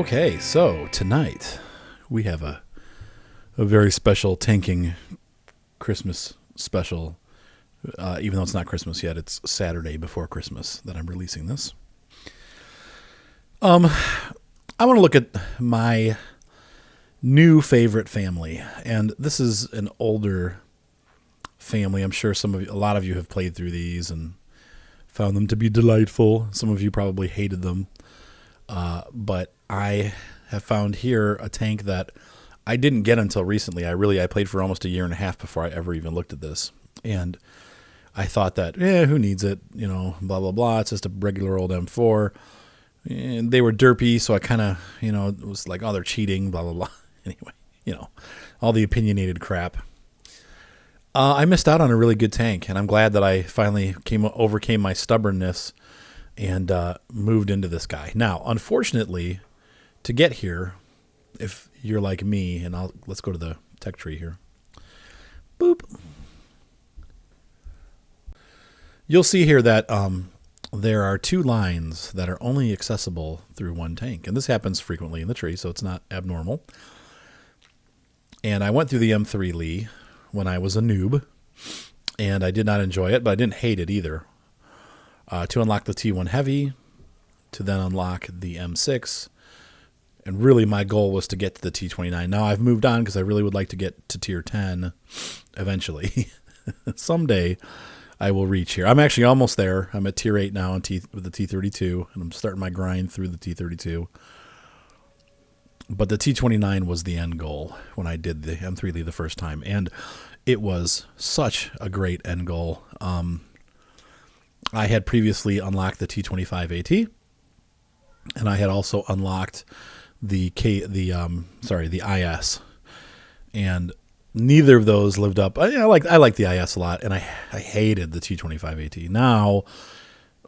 Okay, so tonight we have a very special tanking Christmas special. Even though it's not Christmas yet, it's Saturday before Christmas that I'm releasing this. I want to look at my new favorite family, and this is an older family. I'm sure a lot of you have played through these and found them to be delightful. Some of you probably hated them. But I have found here a tank that I didn't get until recently. I played for almost a year and a half before I ever even looked at this. And I thought that, who needs it? Blah, blah, blah. It's just a regular old M4. And they were derpy, so I kind of, it was like, oh, they're cheating, blah, blah, blah. Anyway, all the opinionated crap. I missed out on a really good tank, and I'm glad that I finally overcame my stubbornness and moved into this guy. Now, unfortunately, to get here, if you're like me, and let's go to the tech tree here. Boop. You'll see here that there are two lines that are only accessible through one tank, and this happens frequently in the tree, so it's not abnormal. And I went through the M3 Lee when I was a noob, and I did not enjoy it, but I didn't hate it either. To unlock the T1 Heavy, to then unlock the M6, and really my goal was to get to the T29. Now I've moved on because I really would like to get to Tier 10 eventually. Someday I will reach here. I'm actually almost there. I'm at Tier 8 now with the T32, and I'm starting my grind through the T32. But the T29 was the end goal when I did the M3 Lee the first time, and it was such a great end goal. I had previously unlocked the T25 AT, and I had also unlocked the IS, and neither of those lived up. I like the IS a lot, and I hated the T25 AT. Now,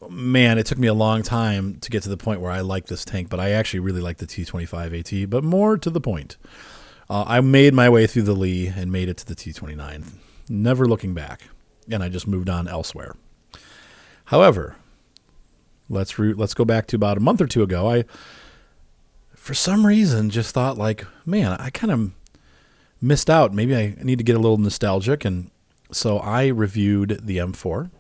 man, it took me a long time to get to the point where I like this tank, but I actually really like the T25 AT. But more to the point, I made my way through the Lee and made it to the T29, never looking back, and I just moved on elsewhere. However, let's go back to about a month or two ago. I, for some reason, just thought like, man, I kind of missed out. Maybe I need to get a little nostalgic, and so I reviewed the M4.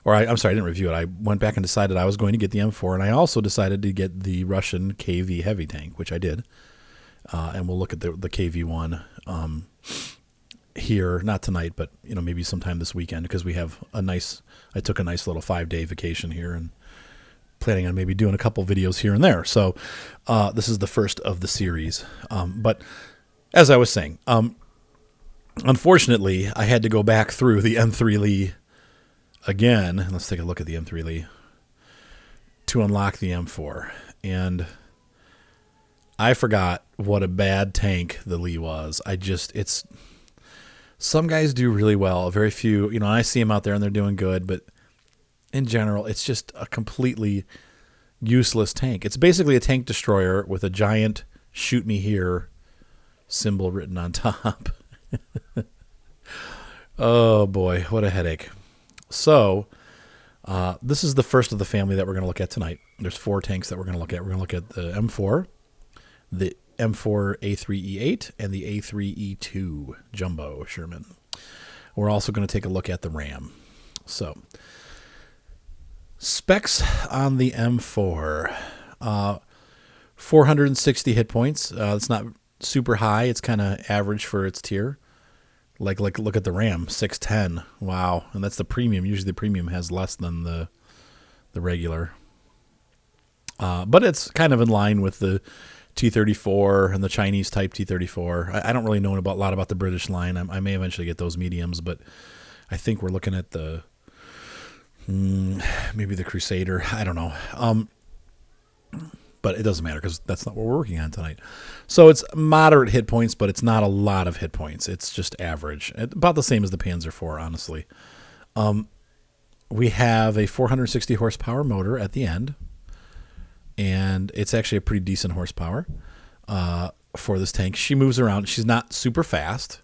I'm sorry, I didn't review it. I went back and decided I was going to get the M4, and I also decided to get the Russian KV heavy tank, which I did. And we'll look at the KV one here, not tonight, but maybe sometime this weekend, because I took a nice little 5-day vacation here and planning on maybe doing a couple videos here and there. So this is the first of the series. But as I was saying, unfortunately, I had to go back through the M3 Lee again. Let's take a look at the M3 Lee to unlock the M4. And I forgot what a bad tank the Lee was. Some guys do really well. Very few, I see them out there and they're doing good, but in general, it's just a completely useless tank. It's basically a tank destroyer with a giant "shoot me here" symbol written on top. Oh boy, what a headache. So, this is the first of the family that we're going to look at tonight. There's 4 tanks that we're going to look at. We're going to look at the M4, the M4 A3E8, and the A3E2 Jumbo Sherman. We're also going to take a look at the Ram. So, specs on the M4. 460 hit points. It's not super high. It's kind of average for its tier. Like look at the Ram, 610. Wow. And that's the premium. Usually the premium has less than the regular. But it's kind of in line with the T34 and the Chinese type T34. I don't really know a lot about the British line. I may eventually get those mediums, but I think we're looking at maybe the Crusader. I don't know. But it doesn't matter because that's not what we're working on tonight. So it's moderate hit points, but it's not a lot of hit points. It's just average. About the same as the Panzer IV, honestly. We have a 460 horsepower motor at the end, and it's actually a pretty decent horsepower for this tank. She moves around. She's not super fast,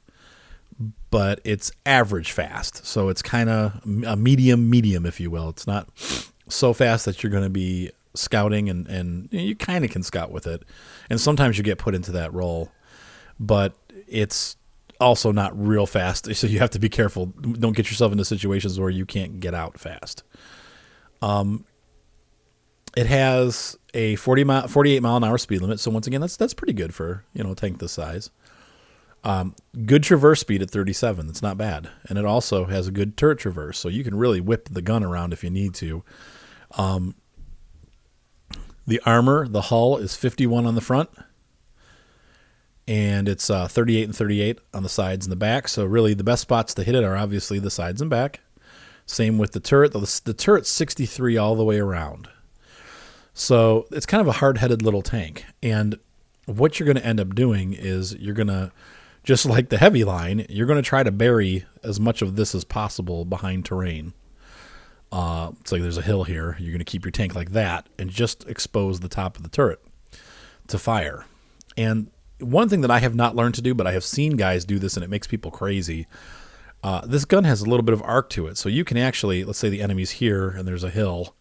but it's average fast. So it's kind of a medium, if you will. It's not so fast that you're going to be scouting, and you kind of can scout with it. And sometimes you get put into that role, but it's also not real fast. So you have to be careful. Don't get yourself into situations where you can't get out fast. It has a 48 mile an hour speed limit. So once again, that's pretty good for, a tank this size. Good traverse speed at 37. That's not bad. And it also has a good turret traverse. So you can really whip the gun around if you need to. The armor, the hull is 51 on the front. And it's 38 and 38 on the sides and the back. So really the best spots to hit it are obviously the sides and back. Same with the turret. The turret's 63 all the way around. So it's kind of a hard-headed little tank. And what you're going to end up doing is you're going to, just like the heavy line, you're going to try to bury as much of this as possible behind terrain. It's like there's a hill here. You're going to keep your tank like that and just expose the top of the turret to fire. And one thing that I have not learned to do, but I have seen guys do this and it makes people crazy. This gun has a little bit of arc to it. So you can actually, let's say the enemy's here and there's a hill.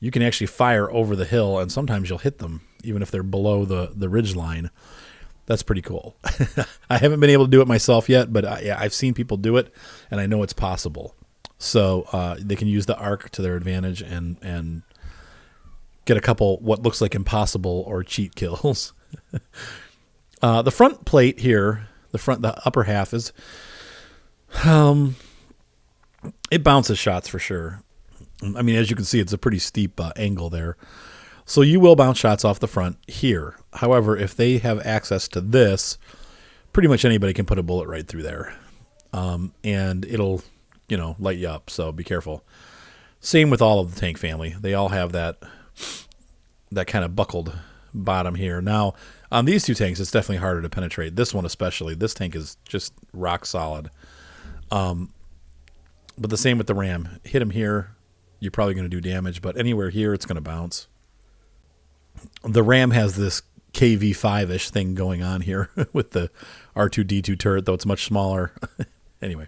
You can actually fire over the hill, and sometimes you'll hit them, even if they're below the ridge line. That's pretty cool. I haven't been able to do it myself yet, but I've seen people do it, and I know it's possible. So they can use the arc to their advantage and get a couple what looks like impossible or cheat kills. The front plate here, the upper half is, it bounces shots for sure. I mean, as you can see, it's a pretty steep angle there. So you will bounce shots off the front here. However, if they have access to this, pretty much anybody can put a bullet right through there. And it'll, light you up. So be careful. Same with all of the tank family. They all have that kind of buckled bottom here. Now, on these two tanks, it's definitely harder to penetrate. This one especially. This tank is just rock solid. But the same with the Ram. Hit him here, you're probably going to do damage, but anywhere here, it's going to bounce. The Ram has this KV5-ish thing going on here with the R2-D2 turret, though it's much smaller. Anyway.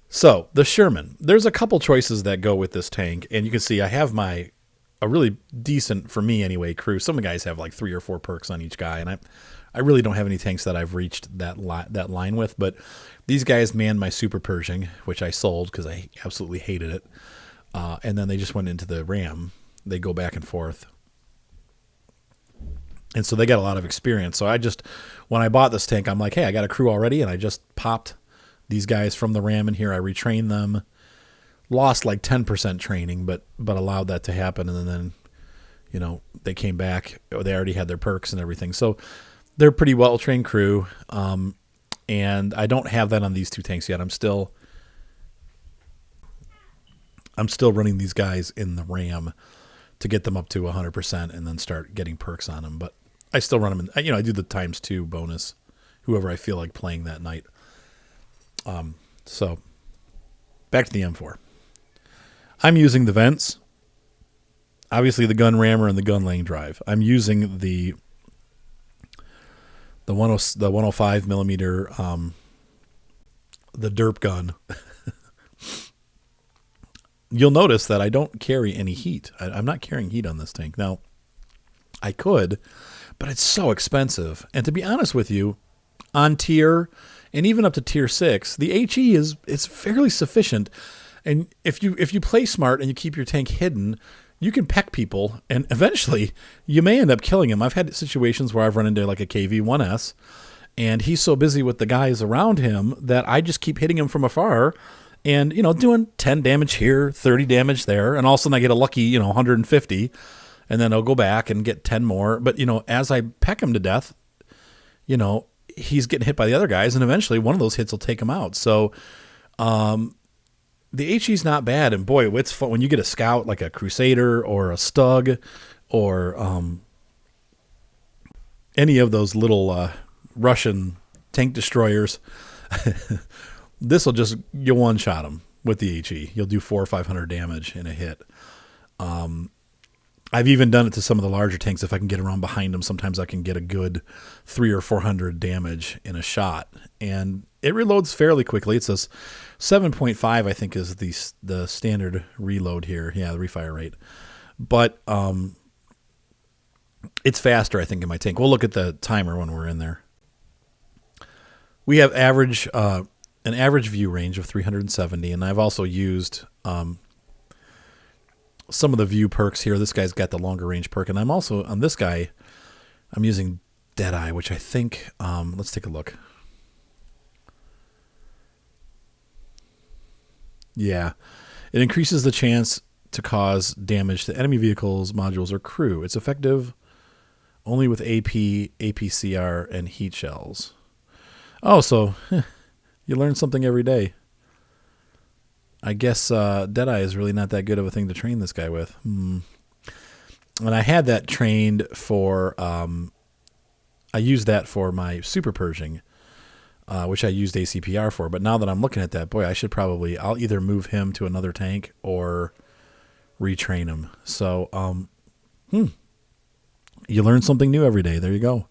So, the Sherman. There's a couple choices that go with this tank, and you can see I have a really decent, for me anyway, crew. Some guys have like 3 or 4 perks on each guy, and I really don't have any tanks that I've reached that line with, but these guys manned my Super Pershing, which I sold because I absolutely hated it. And then they just went into the Ram. They go back and forth. And so they got a lot of experience. So when I bought this tank, I'm like, hey, I got a crew already, and I just popped these guys from the Ram in here. I retrained them. Lost like 10% training, but allowed that to happen. And then, they came back. They already had their perks and everything. So they're a pretty well-trained crew. And I don't have that on these two tanks yet. I'm still running these guys in the Ram to get them up to 100% and then start getting perks on them. But I still run them in, I do the ×2 bonus, whoever I feel like playing that night. So back to the M4. I'm using the vents. Obviously the gun rammer and the gun laying drive. I'm using the 105 millimeter, the derp gun. You'll notice that I don't carry any heat. I'm not carrying heat on this tank. Now, I could, but it's so expensive. And to be honest with you, on tier and even up to tier 6, the HE is fairly sufficient. And if you play smart and you keep your tank hidden, you can peck people, and eventually you may end up killing him. I've had situations where I've run into like a KV-1S, and he's so busy with the guys around him that I just keep hitting him from afar and, doing 10 damage here, 30 damage there, and all of a sudden I get a lucky, 150, and then I'll go back and get 10 more. But, as I peck him to death, he's getting hit by the other guys, and eventually one of those hits will take him out. So, the HE's not bad, and boy, it's fun when you get a scout like a Crusader or a Stug or any of those little Russian tank destroyers. This will you'll one-shot them with the HE. You'll do 400 or 500 damage in a hit. I've even done it to some of the larger tanks. If I can get around behind them, sometimes I can get a good 300 or 400 damage in a shot, and it reloads fairly quickly. It's a 7.5, I think, is the standard reload here. Yeah, the refire rate. But it's faster, I think, in my tank. We'll look at the timer when we're in there. We have an average view range of 370, and I've also used some of the view perks here. This guy's got the longer range perk, and I'm also on this guy. I'm using Deadeye, which I think. Let's take a look. Yeah, it increases the chance to cause damage to enemy vehicles, modules, or crew. It's effective only with AP, APCR, and heat shells. Oh, so you learn something every day. I guess Deadeye is really not that good of a thing to train this guy with. And I had that trained for... I used that for my Super Purging, which I used ACPR for. But now that I'm looking at that, boy, I should probably... I'll either move him to another tank or retrain him. So, you learn something new every day. There you go.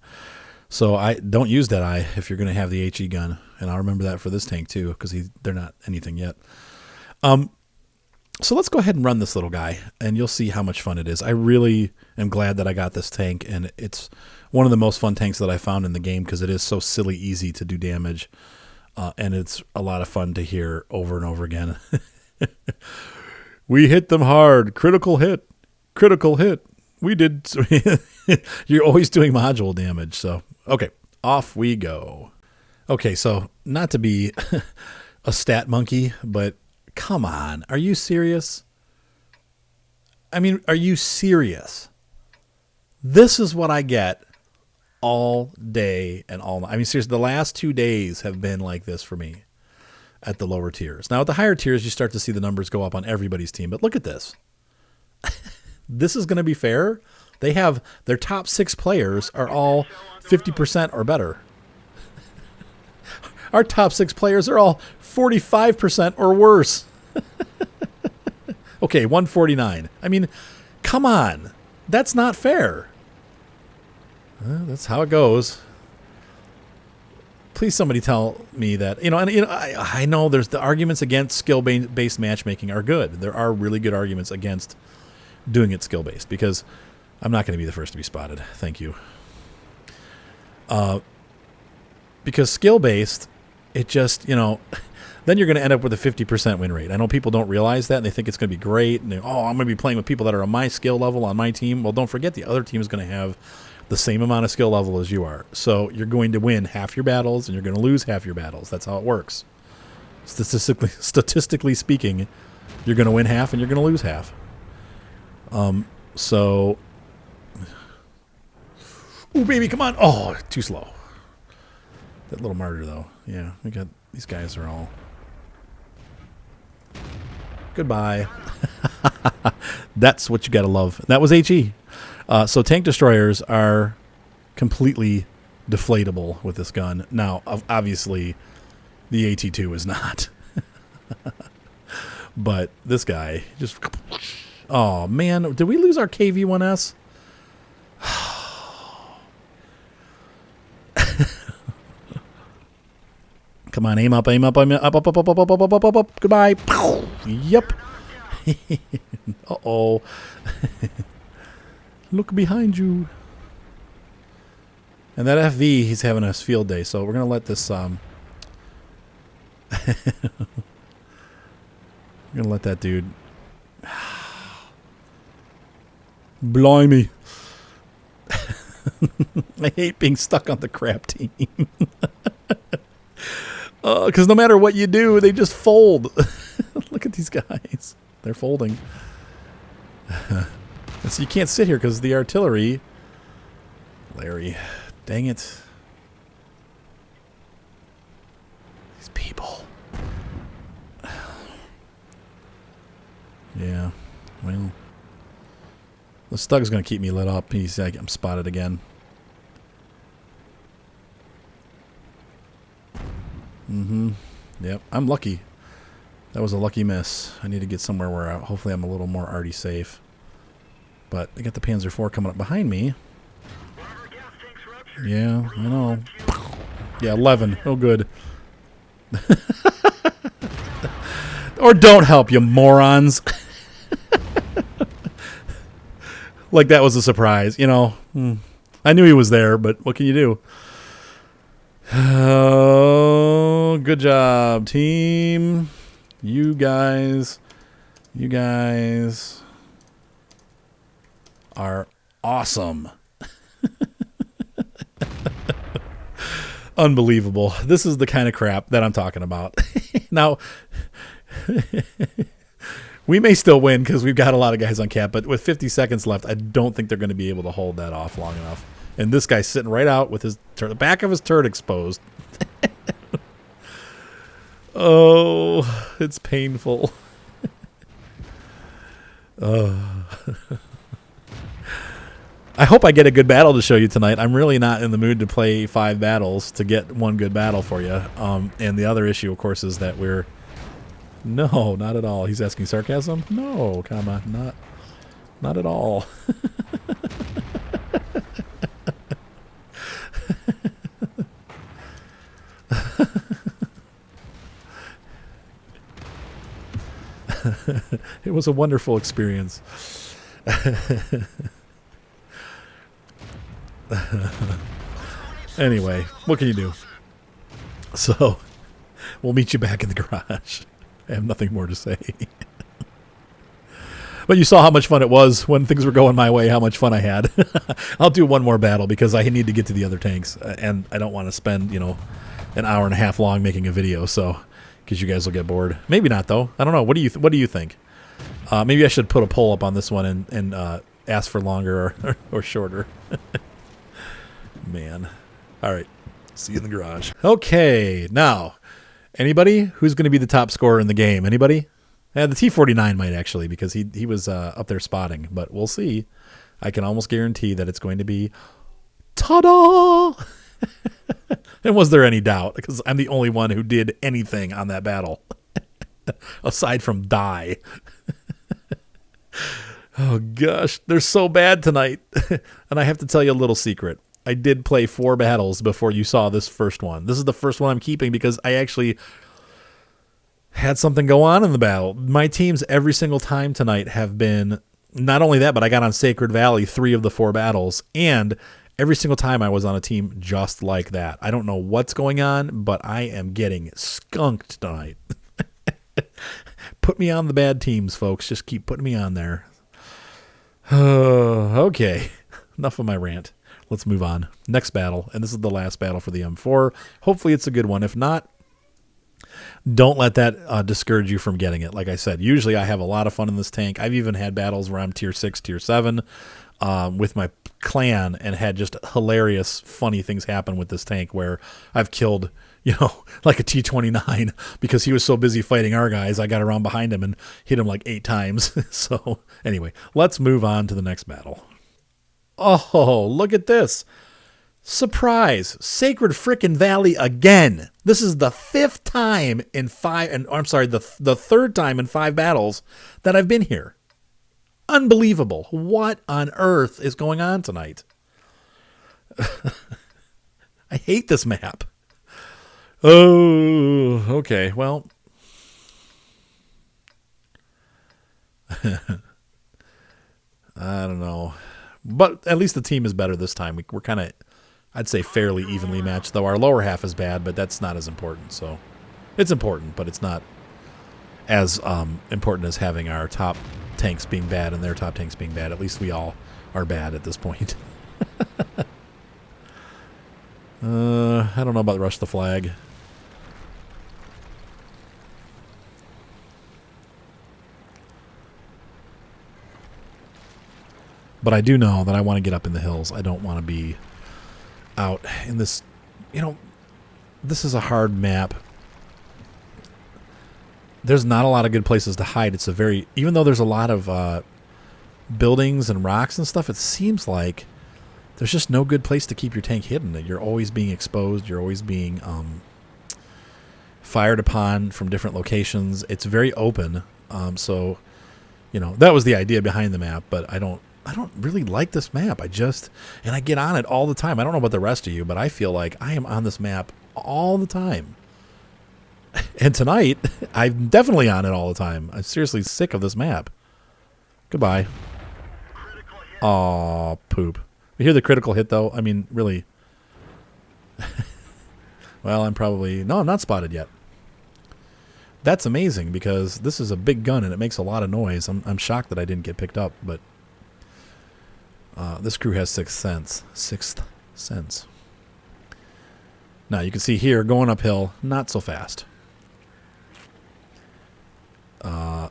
So I don't use Deadeye if you're going to have the HE gun. And I'll remember that for this tank too, because they're not anything yet. So let's go ahead and run this little guy, and you'll see how much fun it is. I really am glad that I got this tank, and it's one of the most fun tanks that I found in the game because it is so silly easy to do damage, and it's a lot of fun to hear over and over again. We hit them hard. Critical hit. Critical hit. We did. You're always doing module damage. So, okay, off we go. Okay, so not to be a stat monkey, but come on. Are you serious? I mean, are you serious? This is what I get all day and all night. I mean, seriously, the last 2 days have been like this for me at the lower tiers. Now, at the higher tiers, you start to see the numbers go up on everybody's team. But look at this. This is going to be fair. They have their top 6 players are all 50% or better. Our top 6 players are all 45% or worse. Okay, 149. I mean, come on. That's not fair. That's how it goes. Please somebody tell me that. I know there's the arguments against skill-based matchmaking are good. There are really good arguments against doing it skill-based because I'm not going to be the first to be spotted. Thank you. Because skill-based, it just, then you're going to end up with a 50% win rate. I know people don't realize that, and they think it's going to be great. And I'm going to be playing with people that are on my skill level on my team. Well, don't forget the other team is going to have the same amount of skill level as you are. So you're going to win half your battles, and you're going to lose half your battles. That's how it works. Statistically speaking, you're going to win half, and you're going to lose half. So... Ooh, baby, come on. Oh, too slow. That little martyr, though. Yeah, we got... These guys are all... Goodbye. That's what you gotta love. That was HE. So tank destroyers are completely deflatable with this gun. Now, obviously, the AT-2 is not. But this guy just... Oh, man. Did we lose our KV-1S? Come on, aim up, aim up, aim up, up, up, up, up, up, up, up, up, up, up. Goodbye. Yep. Uh-oh. Look behind you. And that FV, he's having a field day, so we're going to let this... We're going to let that dude... Blimey. I hate being stuck on the crap team. Because no matter what you do, they just fold. Look at these guys. They're folding. So you can't sit here because the artillery... Larry. Dang it. These people. Yeah. Well... The Stug's going to keep me lit up. I'm spotted again. Yep, I'm lucky. That was a lucky miss. I need to get somewhere where hopefully I'm a little more arty safe. But they got the Panzer IV coming up behind me. Yeah, I know. Yeah, 11. Oh, good. Or don't help, you morons. Like that was a surprise, you know. I knew he was there, but what can you do? Oh, good job, team. You guys are awesome. Unbelievable. This is the kind of crap that I'm talking about. Now, we may still win because we've got a lot of guys on cap, but with 50 seconds left, I don't think they're going to be able to hold that off long enough. And this guy's sitting right out with the back of his turret exposed. Oh, it's painful. I hope I get a good battle to show you tonight. I'm really not in the mood to play 5 battles to get one good battle for you. And the other issue, of course, is that we're... No, not at all. He's asking sarcasm? No, comma, not at all. It was a wonderful experience. Anyway, what can you do? So, we'll meet you back in the garage. I have nothing more to say. But you saw how much fun it was when things were going my way, how much fun I had. I'll do one more battle because I need to get to the other tanks. And I don't want to spend, an hour and a half long making a video, so... because you guys will get bored. Maybe not, though. I don't know. What do you think? Maybe I should put a poll up on this one and ask for longer or shorter. Man. All right. See you in the garage. Okay. Now, anybody who's going to be the top scorer in the game? Anybody? The T-49 might actually, because he was up there spotting, but we'll see. I can almost guarantee that it's going to be ta-da! And was there any doubt? Because I'm the only one who did anything on that battle. Aside from die. Oh, gosh. They're so bad tonight. And I have to tell you a little secret. I did play 4 battles before you saw this first one. This is the first one I'm keeping because I actually had something go on in the battle. My teams every single time tonight have been... Not only that, but I got on Sacred Valley 3 of the 4 battles. And... every single time I was on a team just like that. I don't know what's going on, but I am getting skunked tonight. Put me on the bad teams, folks. Just keep putting me on there. Okay. Enough of my rant. Let's move on. Next battle, and this is the last battle for the M4. Hopefully it's a good one. If not, don't let that discourage you from getting it. Like I said, usually I have a lot of fun in this tank. I've even had battles where I'm tier 6, tier 7. With my clan and had just hilarious, funny things happen with this tank where I've killed, like a T-29 because he was so busy fighting our guys. I got around behind him and hit him like 8 times. So anyway, let's move on to the next battle. Oh, look at this. Surprise. Sacred frickin' Valley again. This is the 5th time in 5, and I'm sorry, the 3rd time in 5 battles that I've been here. Unbelievable. What on earth is going on tonight? I hate this map. Oh, okay. Well, I don't know. But at least the team is better this time. We're kind of, I'd say, fairly evenly matched, though our lower half is bad, but that's not as important. So it's important, but it's not as important as having our top tanks being bad and their top tanks being bad. At least we all are bad at this point. I don't know about rush the flag. But I do know that I want to get up in the hills. I don't want to be out in this, this is a hard map. There's not a lot of good places to hide. It's a very, even though there's a lot of buildings and rocks and stuff, it seems like there's just no good place to keep your tank hidden. You're always being exposed. You're always being fired upon from different locations. It's very open. So, that was the idea behind the map, but I don't really like this map. And I get on it all the time. I don't know about the rest of you, but I feel like I am on this map all the time. And tonight, I'm definitely on it all the time. I'm seriously sick of this map. Goodbye. Aw, poop. You hear the critical hit, though? I mean, really. Well, I'm probably... No, I'm not spotted yet. That's amazing, because this is a big gun, and it makes a lot of noise. I'm shocked that I didn't get picked up, but... this crew has Sixth Sense. Sixth Sense. Now, you can see here, going uphill, not so fast.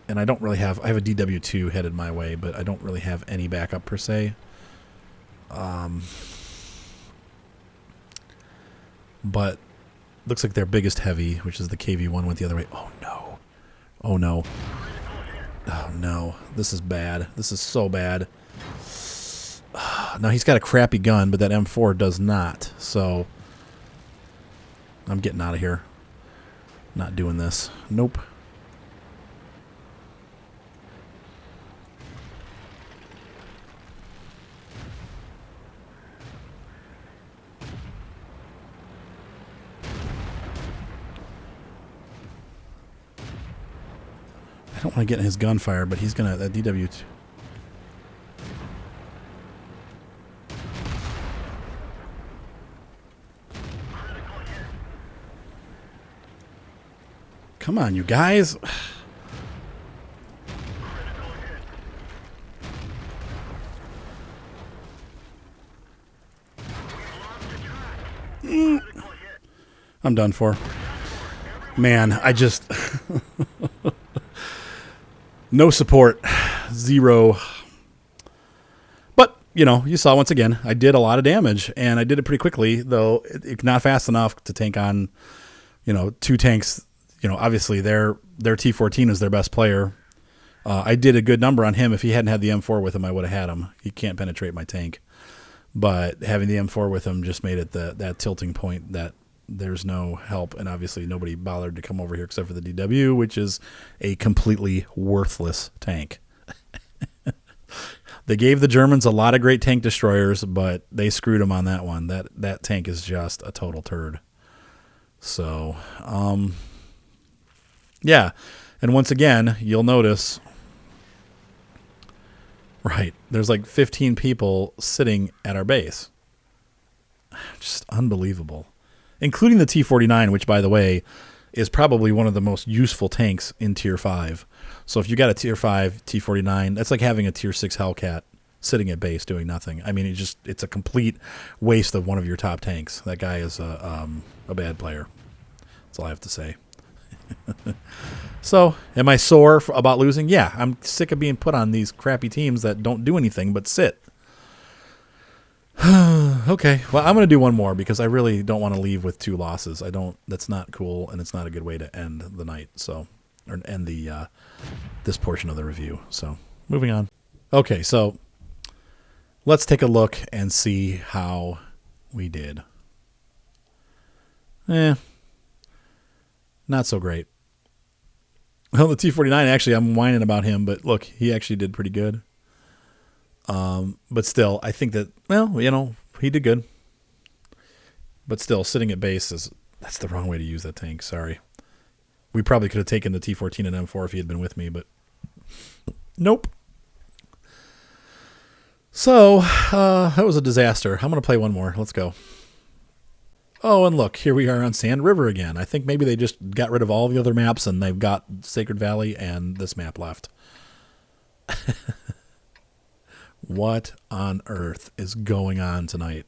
And I don't really have... I have a DW2 headed my way, but I don't really have any backup, per se. But looks like their biggest heavy, which is the KV-1, went the other way. Oh, no. Oh, no. Oh, no. This is bad. This is so bad. Now, he's got a crappy gun, but that M4 does not. So, I'm getting out of here. Not doing this. Nope. I don't want to get in his gunfire, but he's going to... That DW... Come on, you guys. I'm done for. Man, I just... No support. Zero. But, you know, you saw once again, I did a lot of damage, and I did it pretty quickly, though not fast enough to tank on, you know, two tanks. You know, obviously their T-14 is their best player. I did a good number on him. If he hadn't had the M4 with him, I would have had him. He can't penetrate my tank. But having the M4 with him just made it that tilting point that there's no help. And obviously nobody bothered to come over here except for the DW, which is a completely worthless tank. They gave the Germans a lot of great tank destroyers, but they screwed them on that one. That tank is just a total turd. So, yeah. And once again, you'll notice, right, there's like 15 people sitting at our base. Just unbelievable. Including the T-49, which, by the way, is probably one of the most useful tanks in Tier 5. So if you got a Tier 5 T-49, that's like having a Tier 6 Hellcat sitting at base doing nothing. I mean, it's a complete waste of one of your top tanks. That guy is a bad player. That's all I have to say. So, am I sore about losing? Yeah, I'm sick of being put on these crappy teams that don't do anything but sit. Okay, well, I'm going to do one more because I really don't want to leave with 2 losses. That's not cool, and it's not a good way to end the night, so, or end the, this portion of the review. So, moving on. Okay, so, let's take a look and see how we did. Not so great. Well, the T-49, actually, I'm whining about him, but look, he actually did pretty good. But still, I think that, well, you know, he did good. But still, sitting at base that's the wrong way to use that tank. Sorry. We probably could have taken the T-14 and M4 if he had been with me, but nope. So, that was a disaster. I'm going to play one more. Let's go. Oh, and look, here we are on Sand River again. I think maybe they just got rid of all the other maps and they've got Sacred Valley and this map left. What on earth is going on tonight?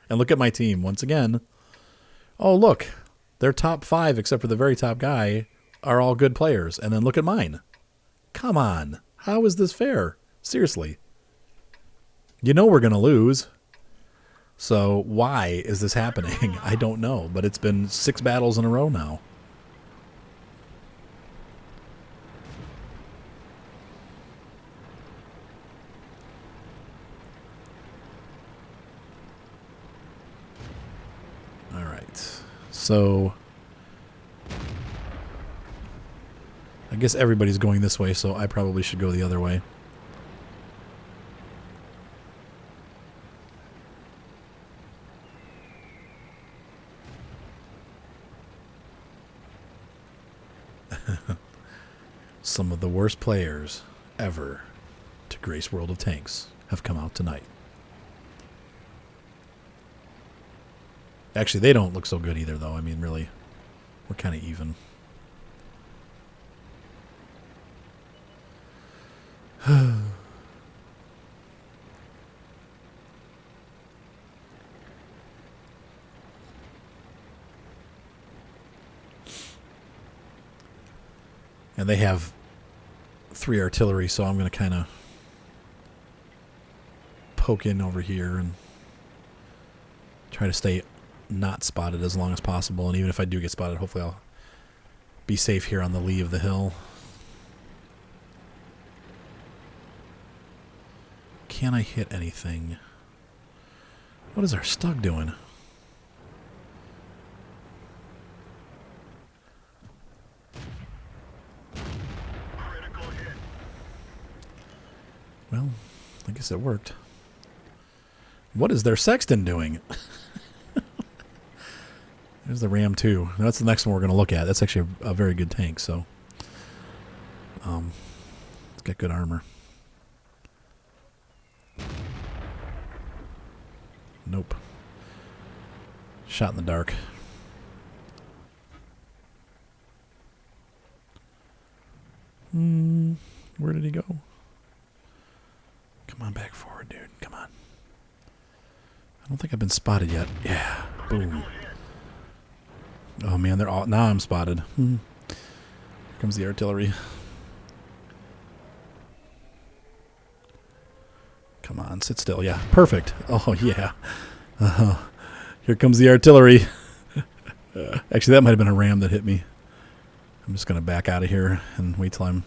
And look at my team once again. Oh, look. Their top 5, except for the very top guy, are all good players. And then look at mine. Come on. How is this fair? Seriously. You know we're going to lose. So why is this happening? I don't know, but it's been 6 battles in a row now. All right. So I guess everybody's going this way, so I probably should go the other way. Some of the worst players ever to grace World of Tanks. have come out tonight. Actually, they don't look so good either, though. I mean, really, we're kind of even. And they have 3 artillery, so I'm going to kind of poke in over here and try to stay not spotted as long as possible. And even if I do get spotted, hopefully I'll be safe here on the lee of the hill. Can I hit anything? What is our Stug doing? Well, I guess it worked. What is their Sexton doing? There's the Ram 2. That's the next one we're going to look at. That's actually a very good tank, so it's got good armor. Nope. Shot in the dark. Where did he go? Come on back forward, dude. Come on. I don't think I've been spotted yet. Yeah. Boom. Oh, man. They're all... Now I'm spotted. Here comes the artillery. Come on. Sit still. Yeah. Perfect. Oh, yeah. Here comes the artillery. Actually, that might have been a ram that hit me. I'm just going to back out of here and wait till I'm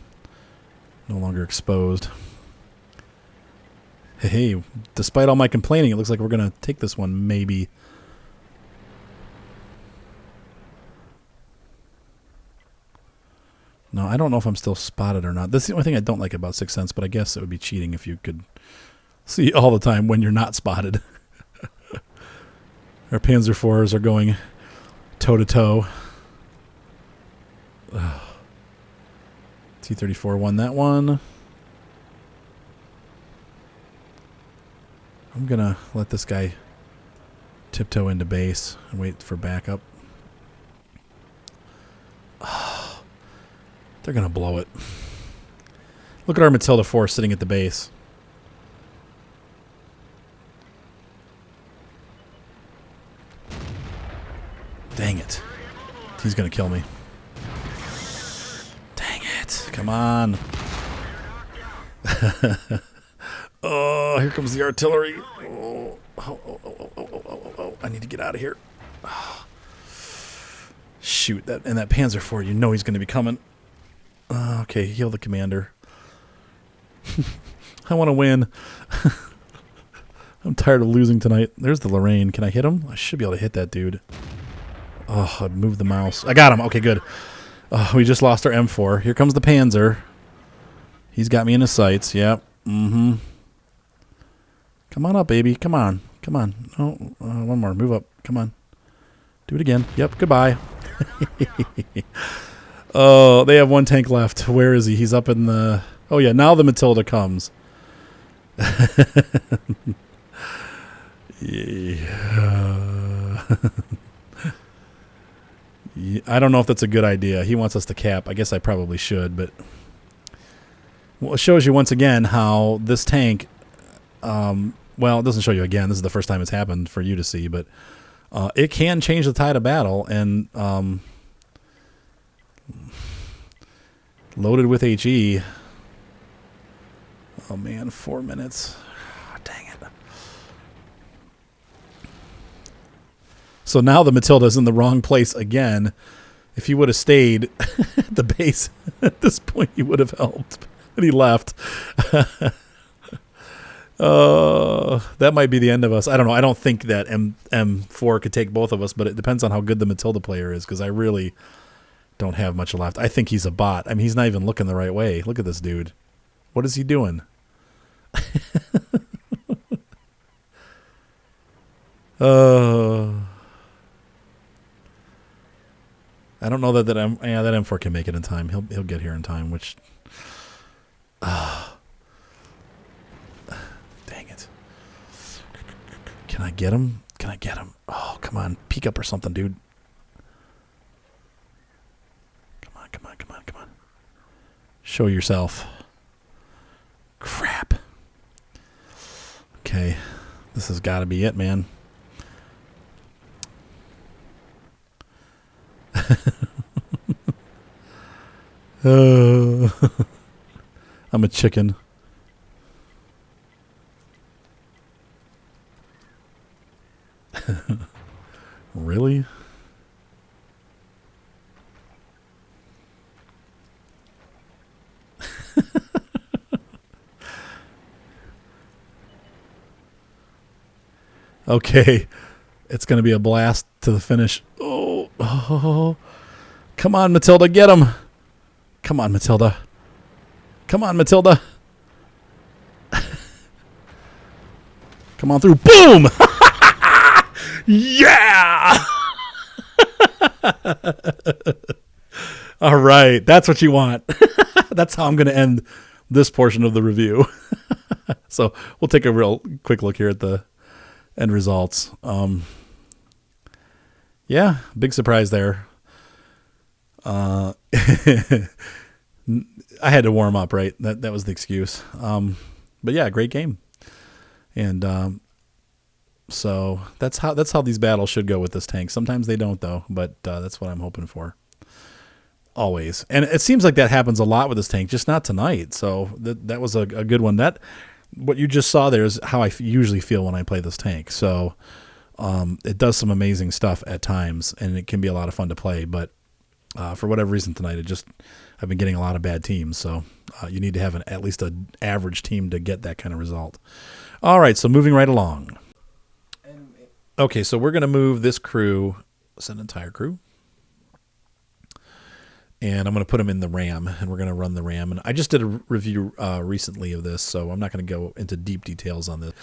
no longer exposed. Hey, despite all my complaining, it looks like we're going to take this one, maybe. No, I don't know if I'm still spotted or not. That's the only thing I don't like about Sixth Sense, but I guess it would be cheating if you could see all the time when you're not spotted. Our Panzer IVs are going toe-to-toe. T-34 won that one. I'm going to let this guy tiptoe into base and wait for backup. Oh, they're going to blow it. Look at our Matilda 4 sitting at the base. Dang it. He's going to kill me. Dang it. Come on. Oh, here comes the artillery. Oh, I need to get out of here. Oh. Shoot, that Panzer IV, you know he's going to be coming. Okay, heal the commander. I want to win. I'm tired of losing tonight. There's the Lorraine. Can I hit him? I should be able to hit that dude. Oh, I moved the mouse. I got him. Okay, good. Oh, we just lost our M4. Here comes the Panzer. He's got me in his sights. Yep. Mm-hmm. Come on up, baby. Come on. Come on. Oh, one more. Move up. Come on. Do it again. Yep. Goodbye. Oh, they have one tank left. Where is he? He's up in the... Oh, yeah. Now the Matilda comes. Yeah. I don't know if that's a good idea. He wants us to cap. I guess I probably should, but... Well, it shows you once again how this tank... well, it doesn't show you again. This is the first time it's happened for you to see, but it can change the tide of battle. And loaded with HE. Oh, man, 4 minutes. Oh, dang it. So now the Matilda's in the wrong place again. If he would have stayed at the base at this point, he would have helped. But he left. That might be the end of us. I don't know. I don't think that M4 could take both of us, but it depends on how good the Matilda player is, because I really don't have much left. I think he's a bot. I mean, he's not even looking the right way. Look at this dude. What is he doing? I don't know that M4 can make it in time. He'll get here in time, which... Dang Can I get him? Can I get him? Oh, come on. Peek up or something, dude. Come on, come on, come on, come on. Show yourself. Crap. Okay. This has got to be it, man. I'm a chicken. Really? Okay. It's going to be a blast to the finish. Oh. Come on, Matilda. Get him. Come on, Matilda. Come on, Matilda. Come on through. Boom! Yeah! All right. That's what you want. That's how I'm going to end this portion of the review. So we'll take a real quick look here at the end results. Yeah, big surprise there. I had to warm up, right? That was the excuse. But yeah, great game. And so that's how these battles should go with this tank. Sometimes they don't, though, but that's what I'm hoping for. Always. And it seems like that happens a lot with this tank, just not tonight. So that was a good one. What you just saw there is how I usually feel when I play this tank. So it does some amazing stuff at times, and it can be a lot of fun to play. But for whatever reason tonight, I've been getting a lot of bad teams. So you need to have at least an average team to get that kind of result. All right, so moving right along. Okay, so we're going to move this crew, it's an entire crew. And I'm going to put them in the RAM, and we're going to run the RAM. And I just did a review recently of this, so I'm not going to go into deep details on this.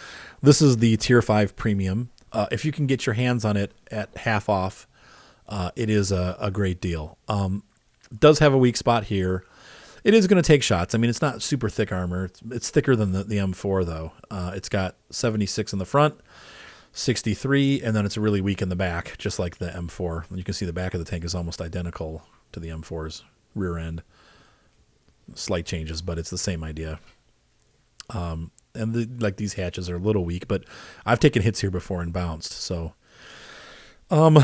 This is the Tier 5 Premium. If you can get your hands on it at half off, it is a great deal. It does have a weak spot here. It is going to take shots. I mean, it's not super thick armor. It's thicker than the M4, though. It's got 76 in the front, 63, and then it's really weak in the back, just like the M4. You can see the back of the tank is almost identical to the M4's rear end. Slight changes, but it's the same idea. And these hatches are a little weak, but I've taken hits here before and bounced. So, one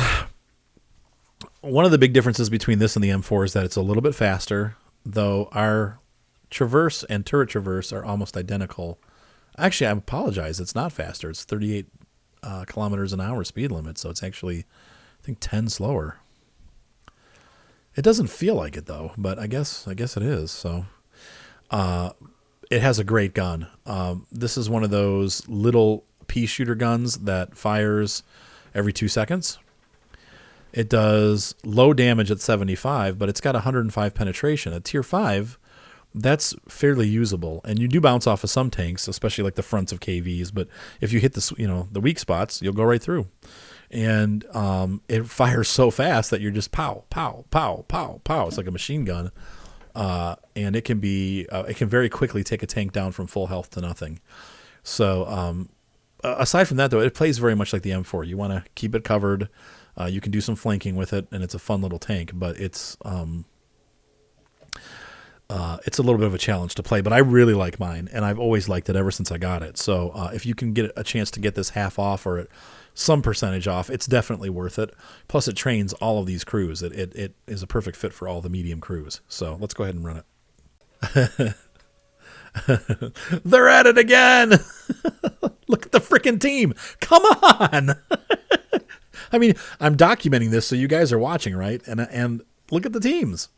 of the big differences between this and the M4 is that it's a little bit faster, though our traverse and turret traverse are almost identical. Actually, I apologize. It's not faster. It's 38 kilometers an hour speed limit, so it's actually, I think, 10 slower. It doesn't feel like it, though, but I guess it is. So it has a great gun. This is one of those little pea shooter guns that fires every 2 seconds. It does low damage at 75, but it's got 105 penetration. At Tier 5, that's fairly usable. And you do bounce off of some tanks, especially like the fronts of KVs, but if you hit the weak spots, you'll go right through. And it fires so fast that you're just pow, pow, pow, pow, pow. It's like a machine gun. And it can very quickly take a tank down from full health to nothing. So aside from that, though, it plays very much like the M4. You want to keep it covered. You can do some flanking with it, and it's a fun little tank, but it's a little bit of a challenge to play. But I really like mine, and I've always liked it ever since I got it. So if you can get a chance to get this half off or some percentage off, it's definitely worth it. Plus, it trains all of these crews. It is a perfect fit for all the medium crews. So let's go ahead and run it. They're at it again. Look at the freaking team. Come on. I mean, I'm documenting this so you guys are watching, right? And look at the teams.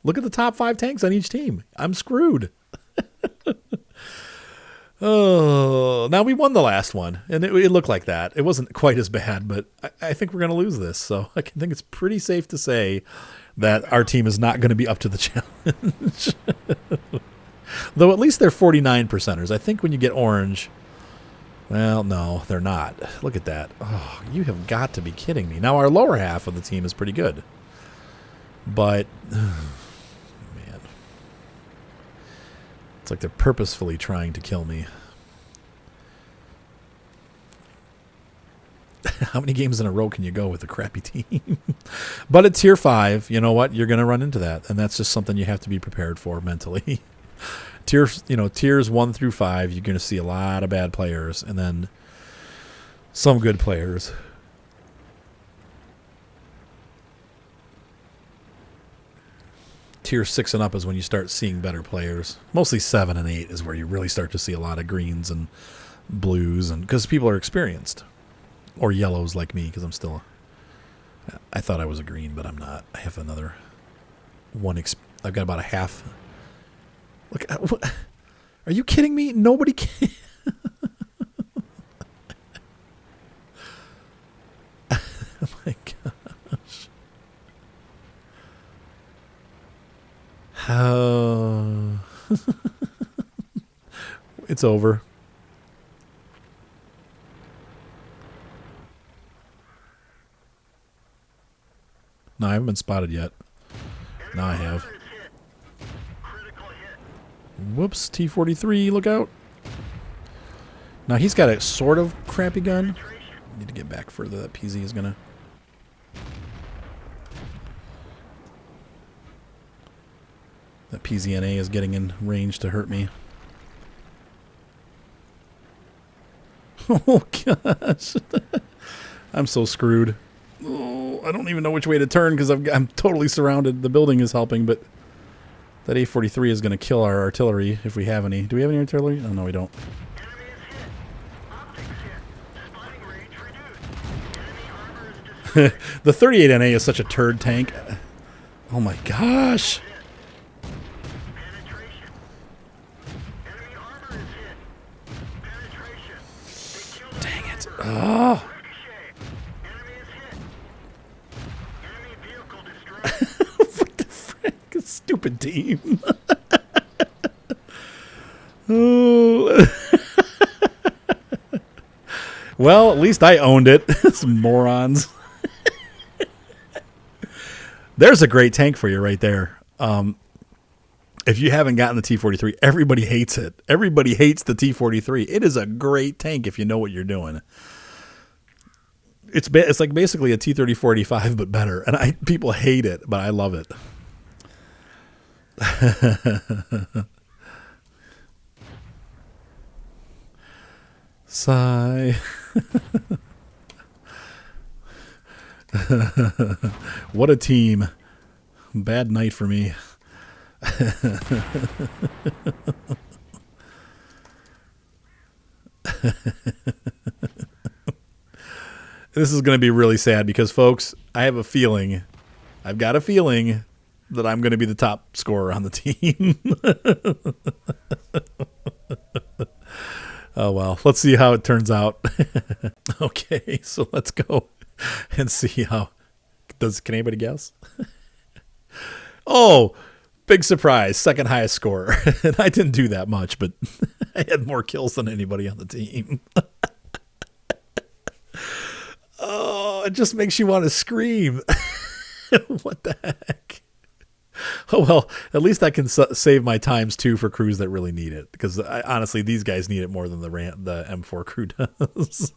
Look at the top 5 tanks on each team. I'm screwed. Oh, now we won the last one, and it looked like that. It wasn't quite as bad, but I think we're going to lose this. So I think it's pretty safe to say that our team is not going to be up to the challenge. Though at least they're 49%ers. I think when you get orange, well, no, they're not. Look at that. Oh, you have got to be kidding me. Now our lower half of the team is pretty good. But, man. It's like they're purposefully trying to kill me. how many games in a row can you go with a crappy team? But at tier 5, you know what? You're going to run into that, and that's just something you have to be prepared for mentally. Tiers 1 through 5, you're going to see a lot of bad players, and then some good players. Tier 6 and up is when you start seeing better players. Mostly 7 and 8 is where you really start to see a lot of greens and blues, and because people are experienced. Or yellows like me, because I'm still... I thought I was a green, but I'm not. I have another one. I've got about a half... Look, what? Are you kidding me? Nobody can... Oh my gosh. How... It's over. No, I haven't been spotted yet. Now I have. Whoops, T-43, look out. Now he's got a sort of crappy gun. Need to get back further. That PZ is gonna... That PZNA is getting in range to hurt me. Oh gosh. I'm so screwed. Oh, I don't even know which way to turn because I'm totally surrounded. The building is helping, but that A-43 is going to kill our artillery if we have any. Do we have any artillery? Oh, no, we don't. The 38NA is such a turd tank. Oh my gosh. Dang it. Oh. What the frick? Stupid team. Oh. Well, at least I owned it. Some morons. There's a great tank for you right there. If you haven't gotten the T-43, everybody hates it. Everybody hates the T-43. It is a great tank if you know what you're doing. It's like basically a T-34-85, but better. And people hate it, but I love it. Sigh. What a team. Bad night for me. This is going to be really sad because, folks, I've got a feeling that I'm going to be the top scorer on the team. Oh, well, let's see how it turns out. Okay, so let's go and see how. Can anybody guess? Oh, big surprise. Second highest scorer. And I didn't do that much, but I had more kills than anybody on the team. Oh, it just makes you want to scream. What the heck? Oh, well, at least I can save my times, too, for crews that really need it. Because, honestly, these guys need it more than the M4 crew does.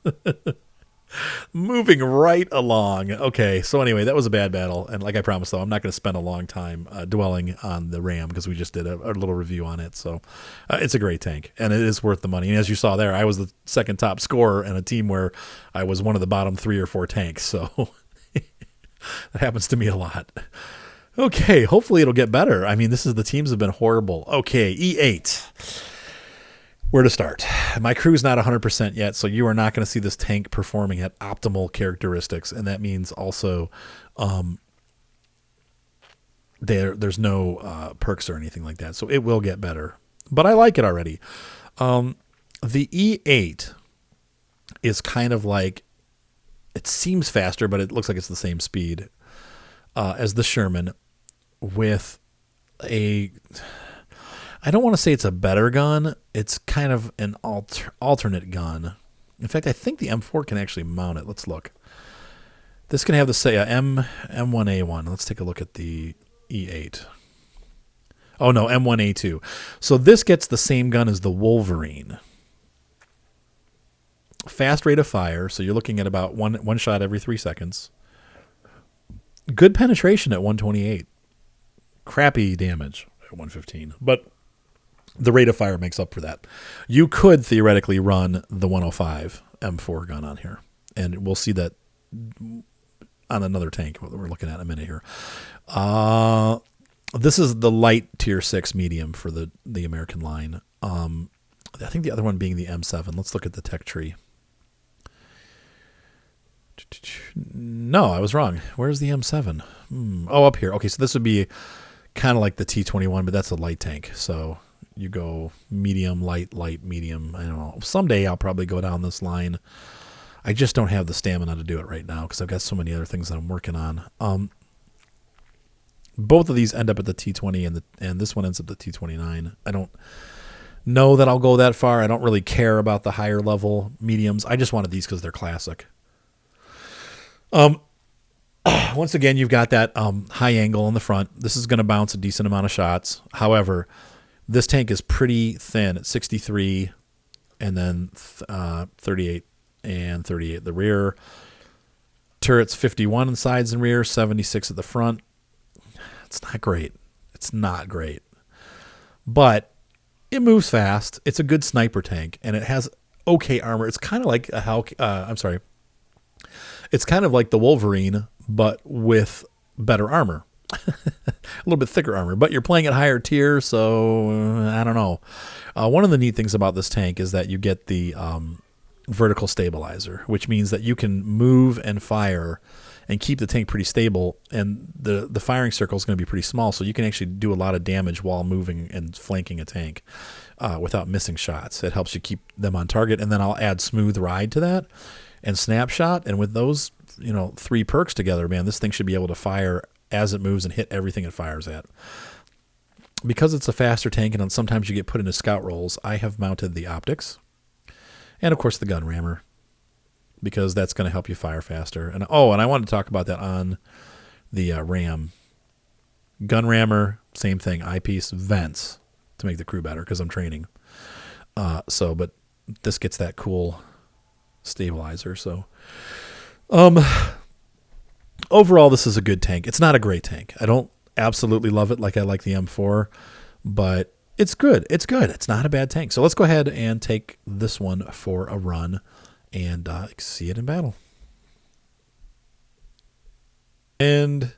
Moving right along. Okay, so anyway, that was a bad battle. And like I promised, though, I'm not going to spend a long time dwelling on the Ram because we just did a little review on it. So it's a great tank, and it is worth the money. And as you saw there, I was the second top scorer in a team where I was one of the bottom 3 or 4 tanks. So that happens to me a lot. Okay, hopefully it'll get better. I mean, the teams have been horrible. Okay, E8. Where to start? My crew's not 100% yet, so you are not going to see this tank performing at optimal characteristics, and that means also there's no perks or anything like that, so it will get better. But I like it already. The E8 is kind of like, it seems faster, but it looks like it's the same speed as the Sherman with a... I don't want to say it's a better gun. It's kind of an alternate gun. In fact, I think the M4 can actually mount it. Let's look. This can have the M1A1. Let's take a look at the E8. Oh, no, M1A2. So this gets the same gun as the Wolverine. Fast rate of fire, so you're looking at about one shot every 3 seconds. Good penetration at 128. Crappy damage at 115. But the rate of fire makes up for that. You could theoretically run the 105 M4 gun on here. And we'll see that on another tank that we're looking at in a minute here. This is the light tier 6 medium for the American line. I think the other one being the M7. Let's look at the tech tree. No, I was wrong. Where's the M7? Oh, up here. Okay, so this would be kind of like the T21, but that's a light tank. So you go medium, light, medium. I don't know. Someday I'll probably go down this line. I just don't have the stamina to do it right now because I've got so many other things that I'm working on. Both of these end up at the T20, and this one ends up at the T29. I don't know that I'll go that far. I don't really care about the higher level mediums. I just wanted these because they're classic. Once again, you've got that high angle in the front. This is going to bounce a decent amount of shots. However, this tank is pretty thin at 63 and then 38 and 38 the rear. Turret's 51 in sides and rear, 76 at the front. It's not great. It's not great. But it moves fast. It's a good sniper tank, and it has okay armor. It's kind of like it's kind of like the Wolverine, but with better armor. A little bit thicker armor, but you're playing at higher tier, so I don't know. One of the neat things about this tank is that you get the vertical stabilizer, which means that you can move and fire and keep the tank pretty stable, and the firing circle is going to be pretty small, so you can actually do a lot of damage while moving and flanking a tank without missing shots. It helps you keep them on target, and then I'll add smooth ride to that and snapshot, and with those 3 perks together, man, this thing should be able to fire as it moves and hit everything it fires at. Because it's a faster tank and sometimes you get put into scout roles, I have mounted the optics and, of course, the gun rammer, because that's going to help you fire faster. And I wanted to talk about that on the RAM. Gun rammer, same thing. Eyepiece, vents to make the crew better because I'm training. But this gets that cool stabilizer. So, overall, this is a good tank. It's not a great tank. I don't absolutely love it like I like the M4, but it's good. It's good. It's not a bad tank. So let's go ahead and take this one for a run and see it in battle. And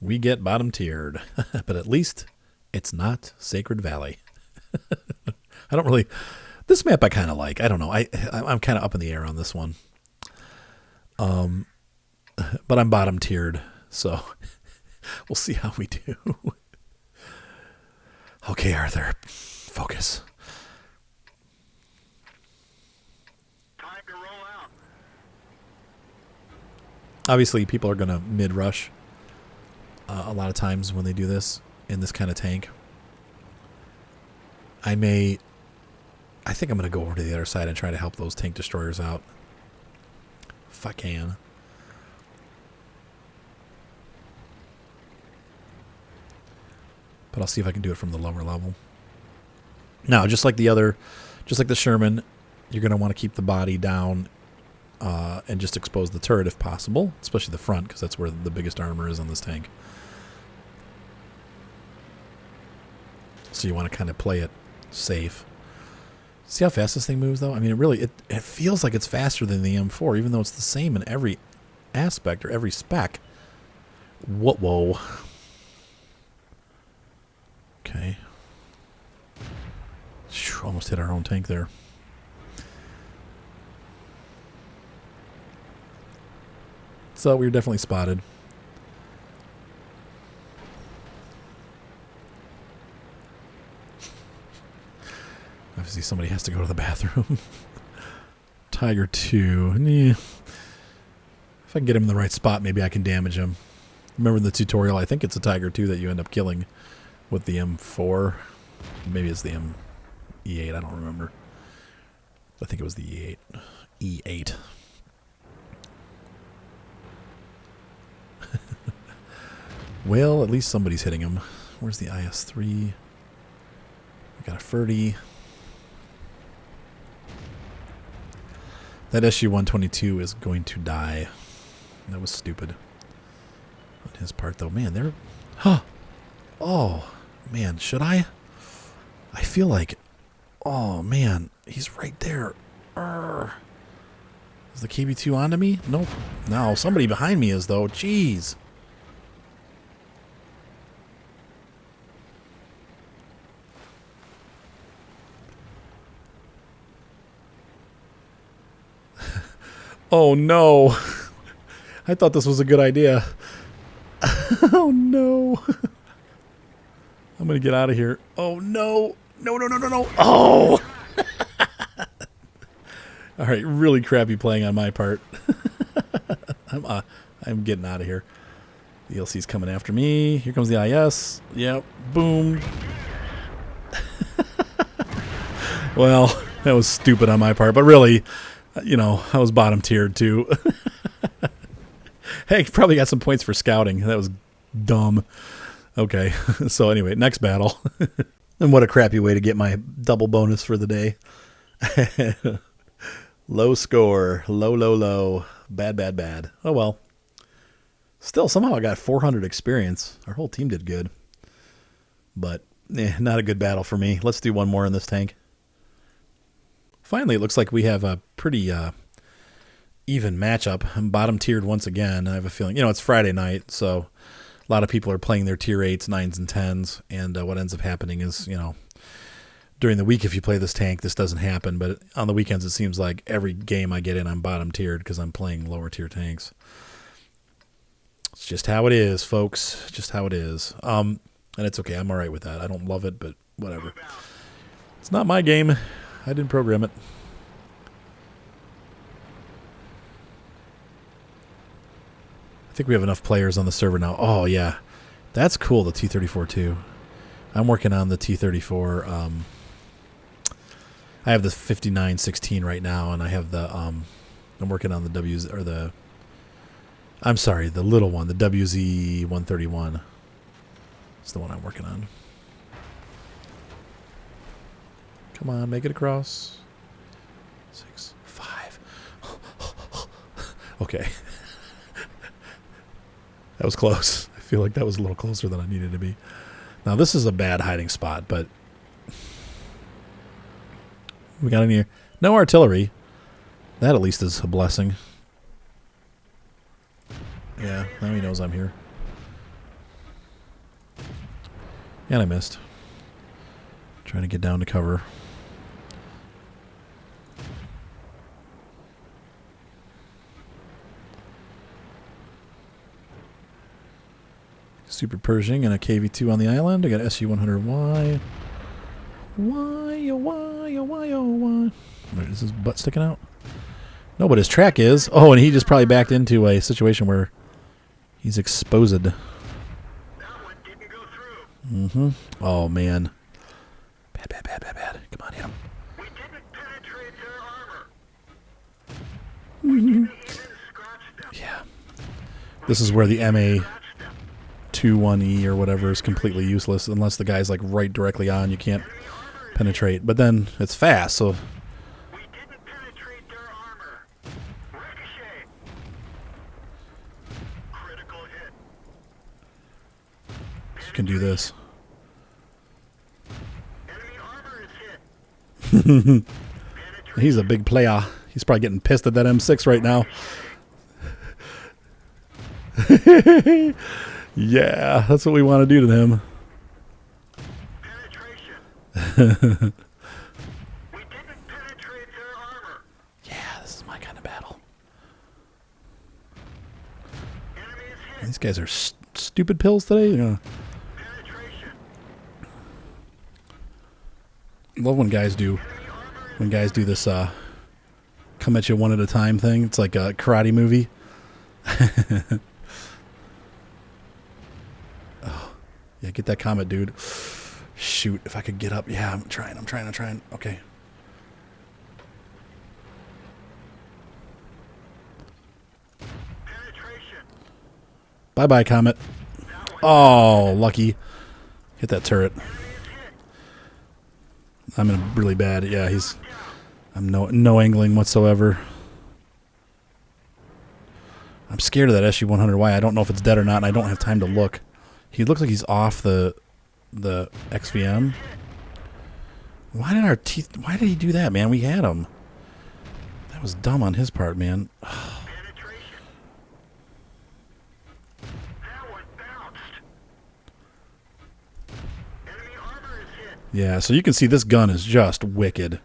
we get bottom tiered, but at least it's not Sacred Valley. I don't really, this map I kind of like. I don't know. I'm kind of up in the air on this one. But I'm bottom tiered, so we'll see how we do. Okay, Arthur, focus. Time to roll out. Obviously, people are going to mid-rush a lot of times when they do this in this kind of tank. I think I'm going to go over to the other side and try to help those tank destroyers out. If I can. But I'll see if I can do it from the lower level. Now, just like the Sherman, you're going to want to keep the body down and just expose the turret if possible, especially the front, because that's where the biggest armor is on this tank. So you want to kind of play it safe. See how fast this thing moves, though? I mean, it feels like it's faster than the M4, even though it's the same in every aspect or every spec. Whoa. Okay. Almost hit our own tank there. So we were definitely spotted. Obviously somebody has to go to the bathroom. Tiger 2. If I can get him in the right spot, maybe I can damage him. Remember in the tutorial, I think it's a Tiger 2 that you end up killing with the M4. Maybe it's the E8, I don't remember. I think it was the E8. E8. Well, at least somebody's hitting him. Where's the IS-3? We got a Ferdy. That SU-122 is going to die. That was stupid on his part, though. Man, they're... Huh. Oh, man, should I? I feel like... Oh, man, he's right there. Urgh. Is the KB2 onto me? Nope. No, somebody behind me is, though. Jeez. Oh, no. I thought this was a good idea. Oh, no. I'm going to get out of here. Oh, no. No, no, no, no, no. Oh. All right, really crappy playing on my part. I'm getting out of here. The ELC's coming after me. Here comes the IS. Yep. Boom. Well, that was stupid on my part, but really, you know, I was bottom tiered too. Hey, probably got some points for scouting. That was dumb. Okay, so anyway, next battle. And what a crappy way to get my double bonus for the day. Low score. Low, low, low. Bad, bad, bad. Oh, well. Still, somehow I got 400 experience. Our whole team did good. But, not a good battle for me. Let's do one more in this tank. Finally, it looks like we have a pretty even matchup. I'm bottom tiered once again. I have a feeling, you know, it's Friday night, so a lot of people are playing their tier 8s, 9s, and 10s. And what ends up happening is, you know, during the week, if you play this tank, this doesn't happen. But on the weekends, it seems like every game I get in, I'm bottom tiered because I'm playing lower tier tanks. It's just how it is, folks. Just how it is. And it's okay. I'm all right with that. I don't love it, but whatever. It's not my game. I didn't program it. I think we have enough players on the server now. Oh, yeah. That's cool, the T-34 too. I'm working on the T-34. I have the 5916 right now, and I have the I'm working on the the little one, the WZ-131. It's the one I'm working on. Come on, make it across. 6, 5. Okay. That was close. I feel like that was a little closer than I needed to be. Now, this is a bad hiding spot, but we got any... No artillery. That at least is a blessing. Yeah, now he knows I'm here. And I missed. Trying to get down to cover. Super Pershing and a KV-2 on the island. I got SU-100Y. Why, oh, why, oh, why, oh, why? Wait, is his butt sticking out? No, but his track is. Oh, and he just probably backed into a situation where he's exposed. That one didn't go through. Mm-hmm. Oh, man. Bad, bad, bad, bad, bad. Come on, hit him. We didn't penetrate their armor. Mm-hmm. We didn't even scratch them. Yeah. This is where the MA-21E or whatever is completely useless unless the guy's like right directly on. You can't penetrate. But then it's fast, so... We didn't penetrate their armor. Ricochet. Critical hit. You can do this. Enemy armor is hit. He's a big player. He's probably getting pissed at that M6 right now. Yeah, that's what we want to do to him. Penetration. We didn't penetrate their armor. Yeah, this is my kind of battle. Enemy is hit. These guys are stupid pills today. Penetration. Love when guys do this come at you one at a time thing. It's like a karate movie. Oh, yeah, get that comet, dude. Shoot, if I could get up. Yeah, I'm trying. Okay. Penetration. Bye-bye, comet. Oh, lucky. Hit that turret. I'm in a really bad... Yeah, I'm no angling whatsoever. I'm scared of that SU-100Y. I don't know if it's dead or not, and I don't have time to look. He looks like he's off the XVM. Why did he do that, man? We had him. That was dumb on his part, man. Penetration. That one bounced. Enemy armor is hit. Yeah, so you can see this gun is just wicked.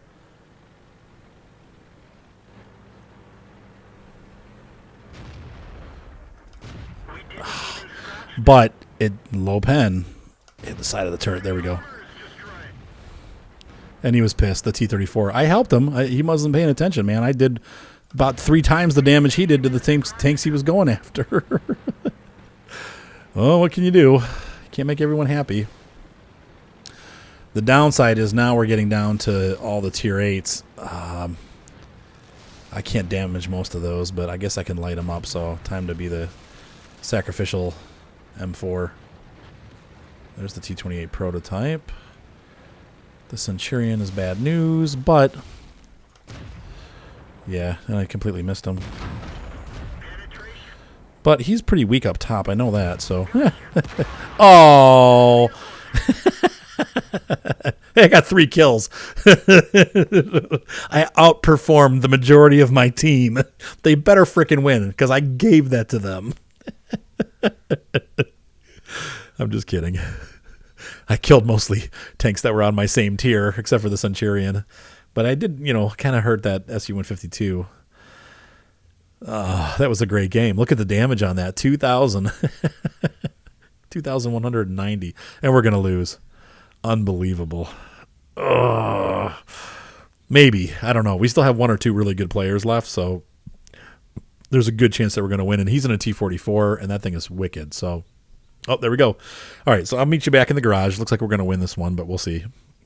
We didn't even scratch. But it low pen hit the side of the turret. There we go. Armor is destroyed. And he was pissed, the T-34. I helped him. He wasn't paying attention, man. I did about 3 times the damage he did to the tanks he was going after. Oh, what can you do? You can't make everyone happy. The downside is now we're getting down to all the tier 8s. I can't damage most of those, but I guess I can light them up, so time to be the sacrificial M4. There's the T-28 prototype. The Centurion is bad news, but yeah, and I completely missed him. Penetration. But he's pretty weak up top, I know that, so. Oh! I got 3 kills. I outperformed the majority of my team. They better frickin' win, because I gave that to them. I'm just kidding. I killed mostly tanks that were on my same tier, except for the Centurion. But I did, kind of hurt that SU-152. That was a great game. Look at the damage on that. 2,000. 2,190. And we're going to lose. Unbelievable. Maybe. I don't know. We still have 1 or 2 really good players left, so there's a good chance that we're going to win. And he's in a T-44, and that thing is wicked. So, oh, there we go. All right, so I'll meet you back in the garage. Looks like we're going to win this one, but we'll see.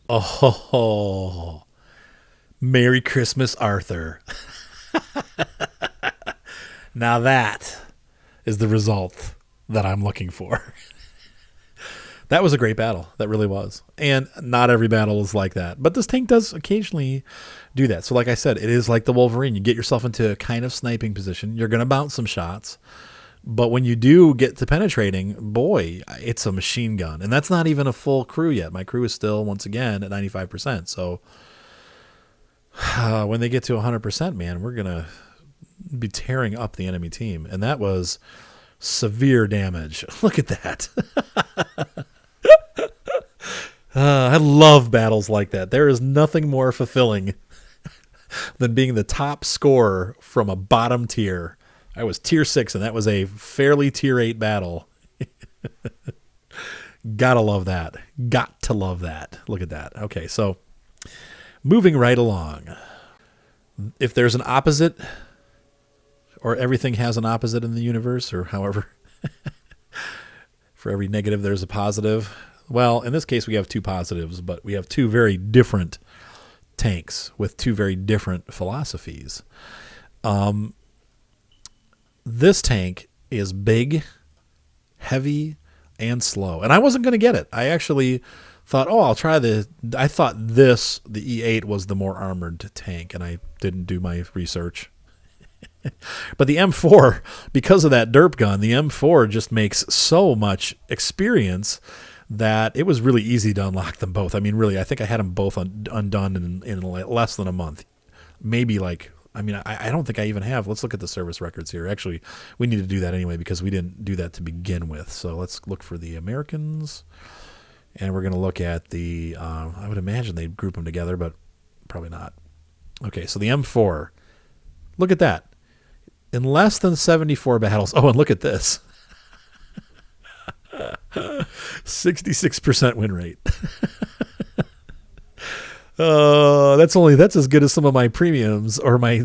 Oh, Merry Christmas, Arthur. Now that is the result that I'm looking for. That was a great battle. That really was. And not every battle is like that. But this tank does occasionally do that. So like I said, it is like the Wolverine. You get yourself into a kind of sniping position. You're going to bounce some shots. But when you do get to penetrating, boy, it's a machine gun. And that's not even a full crew yet. My crew is still, once again, at 95%. So when they get to 100%, man, we're going to be tearing up the enemy team. And that was severe damage. Look at that. I love battles like that. There is nothing more fulfilling than being the top scorer from a bottom tier. I was tier 6, and that was a fairly tier 8 battle. Gotta love that. Got to love that. Look at that. Okay, so moving right along. If there's an opposite, or everything has an opposite in the universe, or however, for every negative there's a positive. Well, in this case we have 2 positives, but we have 2 very different tanks with 2 very different philosophies. This tank is big, heavy, and slow. And I wasn't going to get it. I actually thought, I'll try I thought the E8 was the more armored tank, and I didn't do my research. But the M4, because of that derp gun, the M4 just makes so much experience that it was really easy to unlock them both. I mean, really, I think I had them both undone in less than a month. Maybe I don't think I even have. Let's look at the service records here. Actually, we need to do that anyway because we didn't do that to begin with. So let's look for the Americans. And we're going to look at the, I would imagine they'd group them together, but probably not. Okay, so the M4. Look at that. In less than 74 battles. Oh, and look at this. 66% win rate. That's as good as some of my premiums or my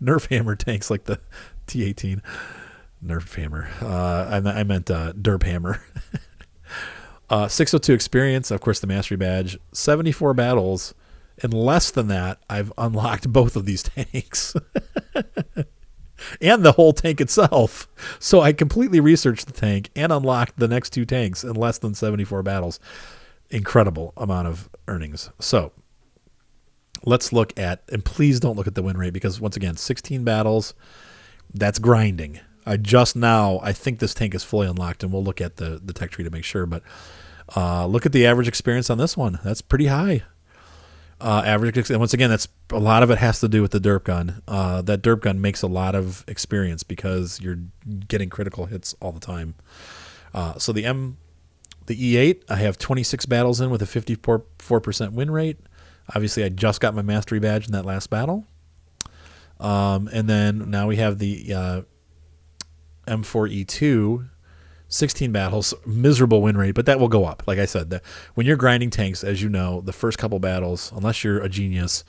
Nerf hammer tanks like the T18. Nerf hammer. I meant derp hammer. 602 experience, of course, the mastery badge. 74 battles. In less than that, I've unlocked both of these tanks. And the whole tank itself. So I completely researched the tank and unlocked the next 2 tanks in less than 74 battles. Incredible amount of earnings. So let's look at, and please don't look at the win rate because once again, 16 battles, that's grinding. I think this tank is fully unlocked, and we'll look at the tech tree to make sure. But look at the average experience on this one. That's pretty high. Average, and once again, that's a lot of it has to do with the derp gun. That derp gun makes a lot of experience because you're getting critical hits all the time. So the E8, I have 26 battles in with a 54% win rate. Obviously, I just got my mastery badge in that last battle. And then now we have the M4E2, 16 battles, miserable win rate, but that will go up. Like I said, when you're grinding tanks, as you know, the first couple battles, unless you're a genius,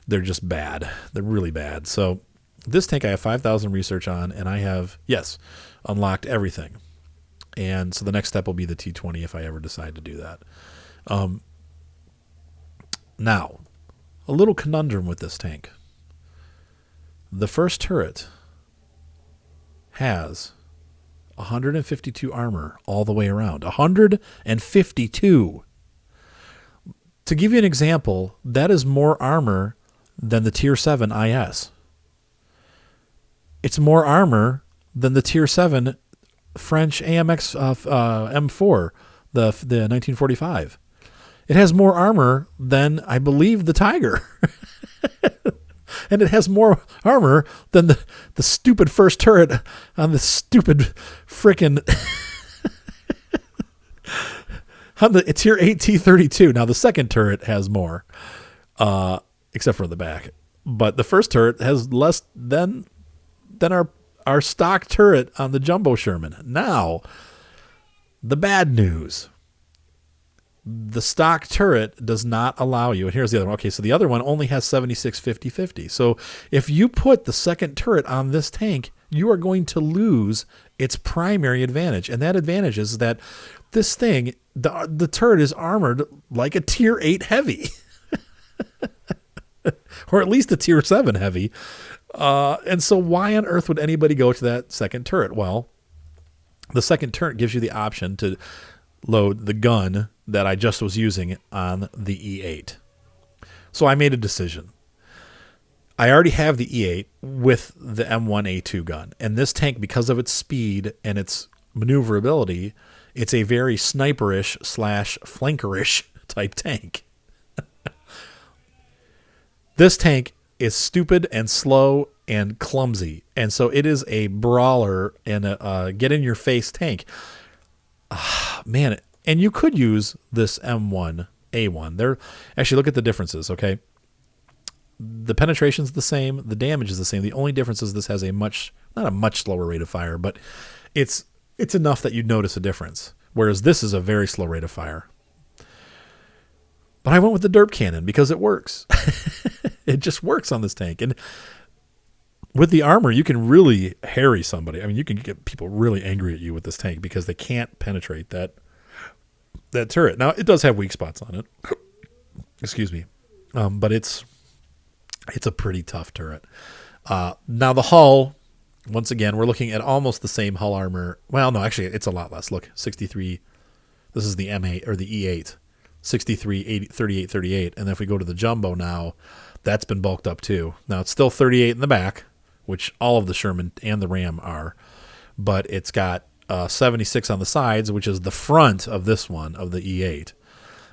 they're just bad. They're really bad. So this tank I have 5,000 research on, and I have, yes, unlocked everything. And so the next step will be the T20 if I ever decide to do that. Now, a little conundrum with this tank. The first turret has 152 armor all the way around. 152. To give you an example, that is more armor than the Tier 7 IS. It's more armor than the Tier 7 French AMX M4, the 1945. It has more armor than, I believe, the Tiger. And it has more armor than the stupid first turret on the stupid frickin' on the Tier 8 T32. Now, the second turret has more, except for the back. But the first turret has less than our stock turret on the Jumbo Sherman. Now, the bad news. The stock turret does not allow you, and here's the other one. Okay, so the other one only has 76 50-50. So if you put the second turret on this tank, you are going to lose its primary advantage. And that advantage is that this thing, the turret is armored like a Tier 8 heavy. Or at least a Tier 7 heavy. And so why on earth would anybody go to that second turret? Well, the second turret gives you the option to load the gun that I just was using on the E8. So I made a decision. I already have the E8 with the M1A2 gun. And this tank, because of its speed and its maneuverability, it's a very sniperish / flankerish type tank. This tank is stupid and slow and clumsy. And so it is a brawler and a get-in-your-face tank. Man, and you could use this M1A1. Actually, look at the differences, okay? The penetration's the same. The damage is the same. The only difference is this has not a much slower rate of fire, but it's enough that you'd notice a difference. Whereas this is a very slow rate of fire. But I went with the derp cannon because it works. It just works on this tank. And with the armor, you can really harry somebody. I mean, you can get people really angry at you with this tank because they can't penetrate that turret. Now, it does have weak spots on it. Excuse me. But it's a pretty tough turret. Now, the hull, once again, we're looking at almost the same hull armor. Well, no, actually, it's a lot less. Look, 63. This is the M8 or the E8. 63, 80, 38, 38. And then if we go to the Jumbo now, that's been bulked up too. Now, it's still 38 in the back, which all of the Sherman and the Ram are. But it's got 76 on the sides, which is the front of this one, of the E8.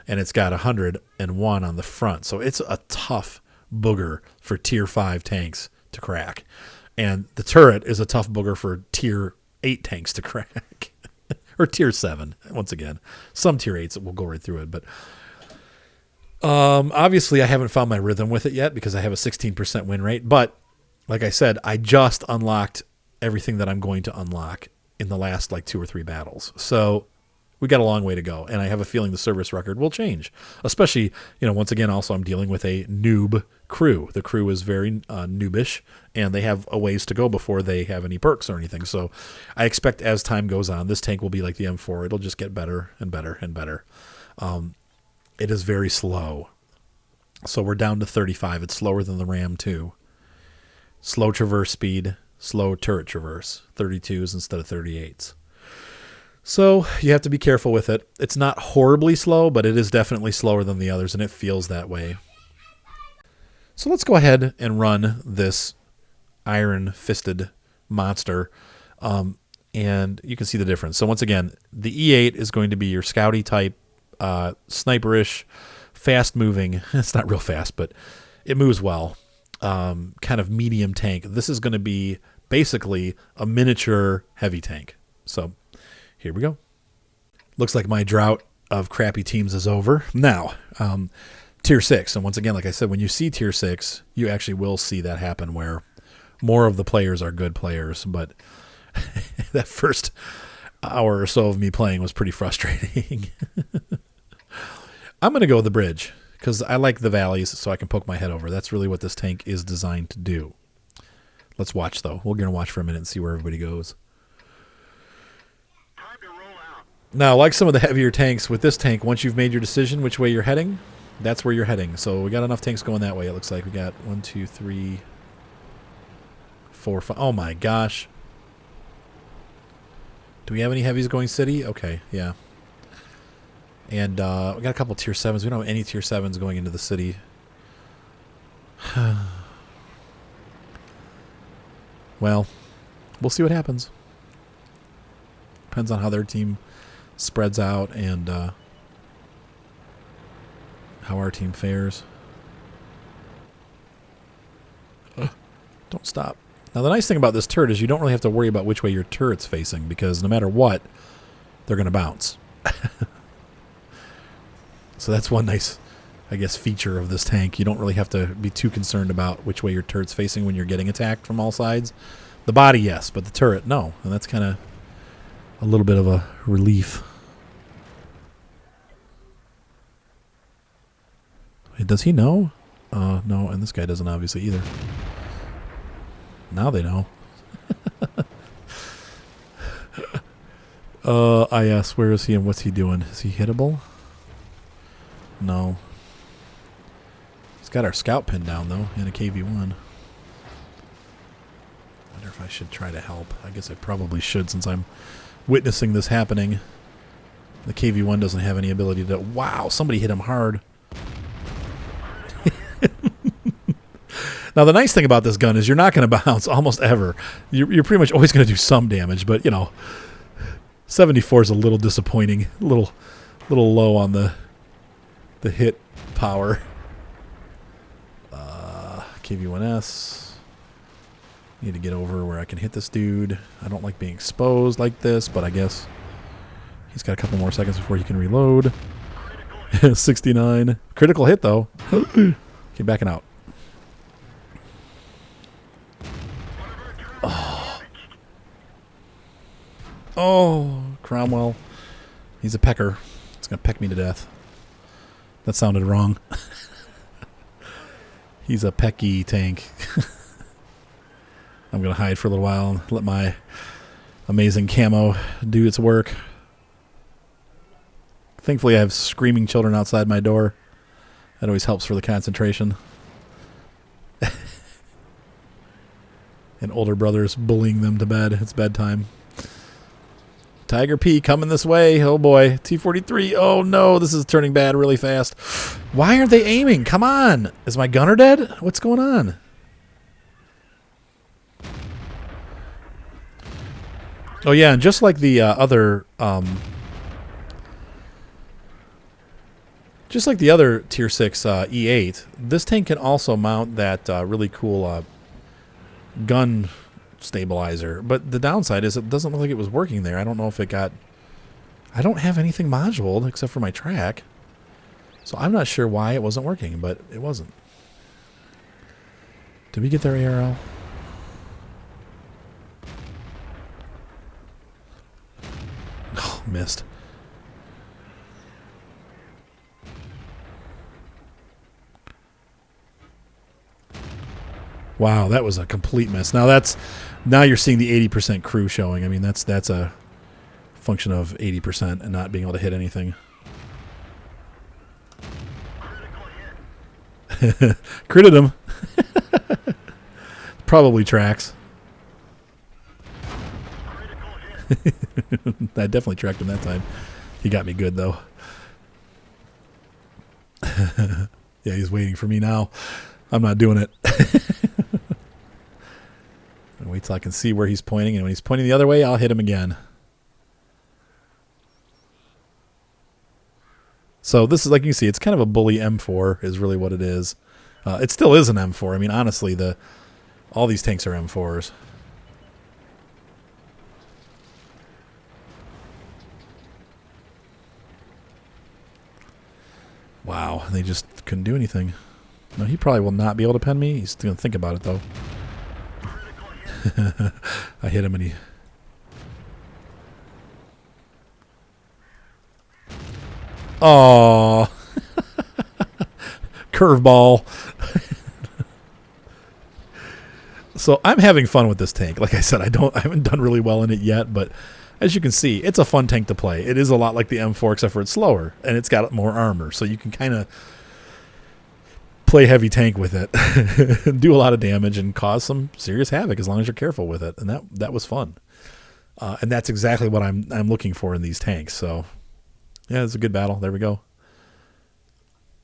And it's got 101 on the front. So it's a tough booger for Tier 5 tanks to crack. And the turret is a tough booger for Tier 8 tanks to crack. Or Tier 7, once again. Some Tier 8s will go right through it. But obviously, I haven't found my rhythm with it yet because I have a 16% win rate. But like I said, I just unlocked everything that I'm going to unlock in the last 2 or 3 battles. So we got a long way to go. And I have a feeling the service record will change. Especially, once again, also I'm dealing with a noob crew. The crew is very noobish, and they have a ways to go before they have any perks or anything. So I expect as time goes on, this tank will be like the M4. It'll just get better and better and better. It is very slow. So we're down to 35. It's slower than the Ram 2. Slow traverse speed, slow turret traverse. 32s instead of 38s. So you have to be careful with it. It's not horribly slow, but it is definitely slower than the others, and it feels that way. So let's go ahead and run this iron-fisted monster And you can see the difference. So once again, the E8 is going to be your scouty type, sniperish, fast moving. It's not real fast, but it moves well. Kind of medium tank. This is going to be basically a miniature heavy tank. So here we go. Looks like my drought of crappy teams is over. Now, tier 6. And once again, like I said, when you see tier 6, you actually will see that happen where more of the players are good players. But that first hour or so of me playing was pretty frustrating. I'm going to go with the bridge because I like the valleys so I can poke my head over. That's really what this tank is designed to do. Let's watch, though. We're going to watch for a minute and see where everybody goes. Time to roll out. Now, like some of the heavier tanks, with this tank, once you've made your decision which way you're heading, that's where you're heading. So we got enough tanks going that way, it looks like. We got 1, 2, 3, 4, 5. Oh, my gosh. Do we have any heavies going city? Okay, yeah. And we got a couple tier 7s. We don't have any tier 7s going into the city. Well, we'll see what happens. Depends on how their team spreads out and how our team fares. Don't stop. Now, the nice thing about this turret is you don't really have to worry about which way your turret's facing because no matter what, they're going to bounce. So that's one nice, I guess, feature of this tank. You don't really have to be too concerned about which way your turret's facing when you're getting attacked from all sides. The body, yes, but the turret, no. And that's kind of a little bit of a relief. Does he know? No, and this guy doesn't obviously either. Now they know. IS, where is he and what's he doing? Is he hittable? No. He's got our scout pin down, though, and a KV-1. Wonder if I should try to help. I guess I probably should since I'm witnessing this happening. The KV-1 doesn't have any ability to... Wow, somebody hit him hard. Now, the nice thing about this gun is you're not going to bounce almost ever. You're pretty much always going to do some damage, but, you know, 74 is a little disappointing. A little low on the hit power. KV-1S. Need to get over where I can hit this dude. I don't like being exposed like this, but I guess he's got a couple more seconds before he can reload. 69. Critical hit, though. Okay, backing out. Oh, Cromwell. He's a pecker. He's going to peck me to death. That sounded wrong. He's a pecky tank. I'm going to hide for a little while and let my amazing camo do its work. Thankfully, I have screaming children outside my door. That always helps for the concentration. And older brothers bullying them to bed. It's bedtime. Tiger P coming this way. Oh boy. T-43. Oh no, this is turning bad really fast. Why aren't they aiming? Come on. Is my gunner dead? What's going on? Oh yeah, and just like the other tier 6 E8, this tank can also mount that really cool gun stabilizer, but the downside is it doesn't look like it was working there. I don't know if it got... I don't have anything moduled except for my track, so I'm not sure why it wasn't working, but it wasn't. Did we get their ARL? Oh, missed. Wow, that was a complete miss. Now you're seeing the 80% crew showing. I mean, that's a function of 80% and not being able to hit anything. Critted him. Probably tracks. I definitely tracked him that time. He got me good, though. Yeah, he's waiting for me now. I'm not doing it. Wait till I can see where he's pointing, and when he's pointing the other way, I'll hit him again. So this is, like you can see, it's kind of a bully M4 is really what it is. It still is an M4. I mean, honestly, all these tanks are M4s. Wow, they just couldn't do anything. No, he probably will not be able to pen me. He's going to think about it, though. I hit him and he... Oh, curveball. So I'm having fun with this tank. Like I said, I haven't done really well in it yet, but as you can see, it's a fun tank to play. It is a lot like the M4, except for it's slower and it's got more armor, so you can kind of play heavy tank with it, do a lot of damage, and cause some serious havoc as long as you're careful with it. And that was fun, and that's exactly what I'm looking for in these tanks. So. Yeah, it's a good battle. There we go.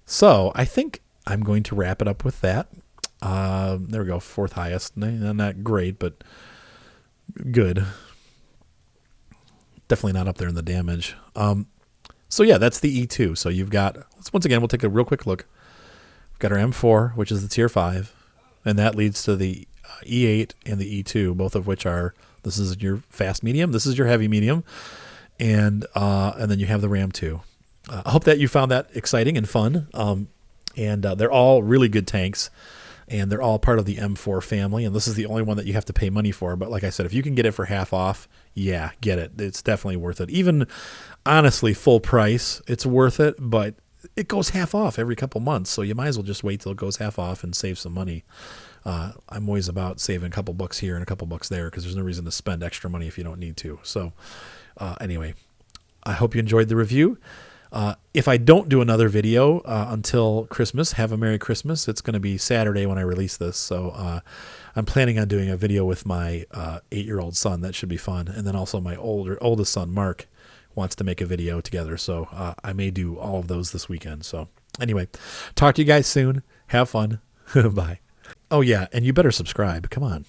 So I think I'm going to wrap it up with that. There we go. 4th highest. Not great, but good. Definitely not up there in the damage. So yeah, that's the E2. So you've got, once again, we'll take a real quick look. We've got our M4, which is the tier 5, and that leads to the E8 and the E2, both of which are, this is your fast medium, this is your heavy medium. And then you have the Ram 2. I hope that you found that exciting and fun. And they're all really good tanks, and they're all part of the M4 family. And this is the only one that you have to pay money for. But like I said, if you can get it for half off, yeah, get it. It's definitely worth it. Even honestly, full price, it's worth it. But it goes half off every couple months, so you might as well just wait till it goes half off and save some money. I'm always about saving a couple bucks here and a couple bucks there because there's no reason to spend extra money if you don't need to. So. Anyway, I hope you enjoyed the review. If I don't do another video until Christmas, have a Merry Christmas. It's going to be Saturday when I release this. So I'm planning on doing a video with my 8-year-old son. That should be fun. And then also my oldest son, Mark, wants to make a video together. So I may do all of those this weekend. So anyway, talk to you guys soon. Have fun. Bye. Oh, yeah, and you better subscribe. Come on.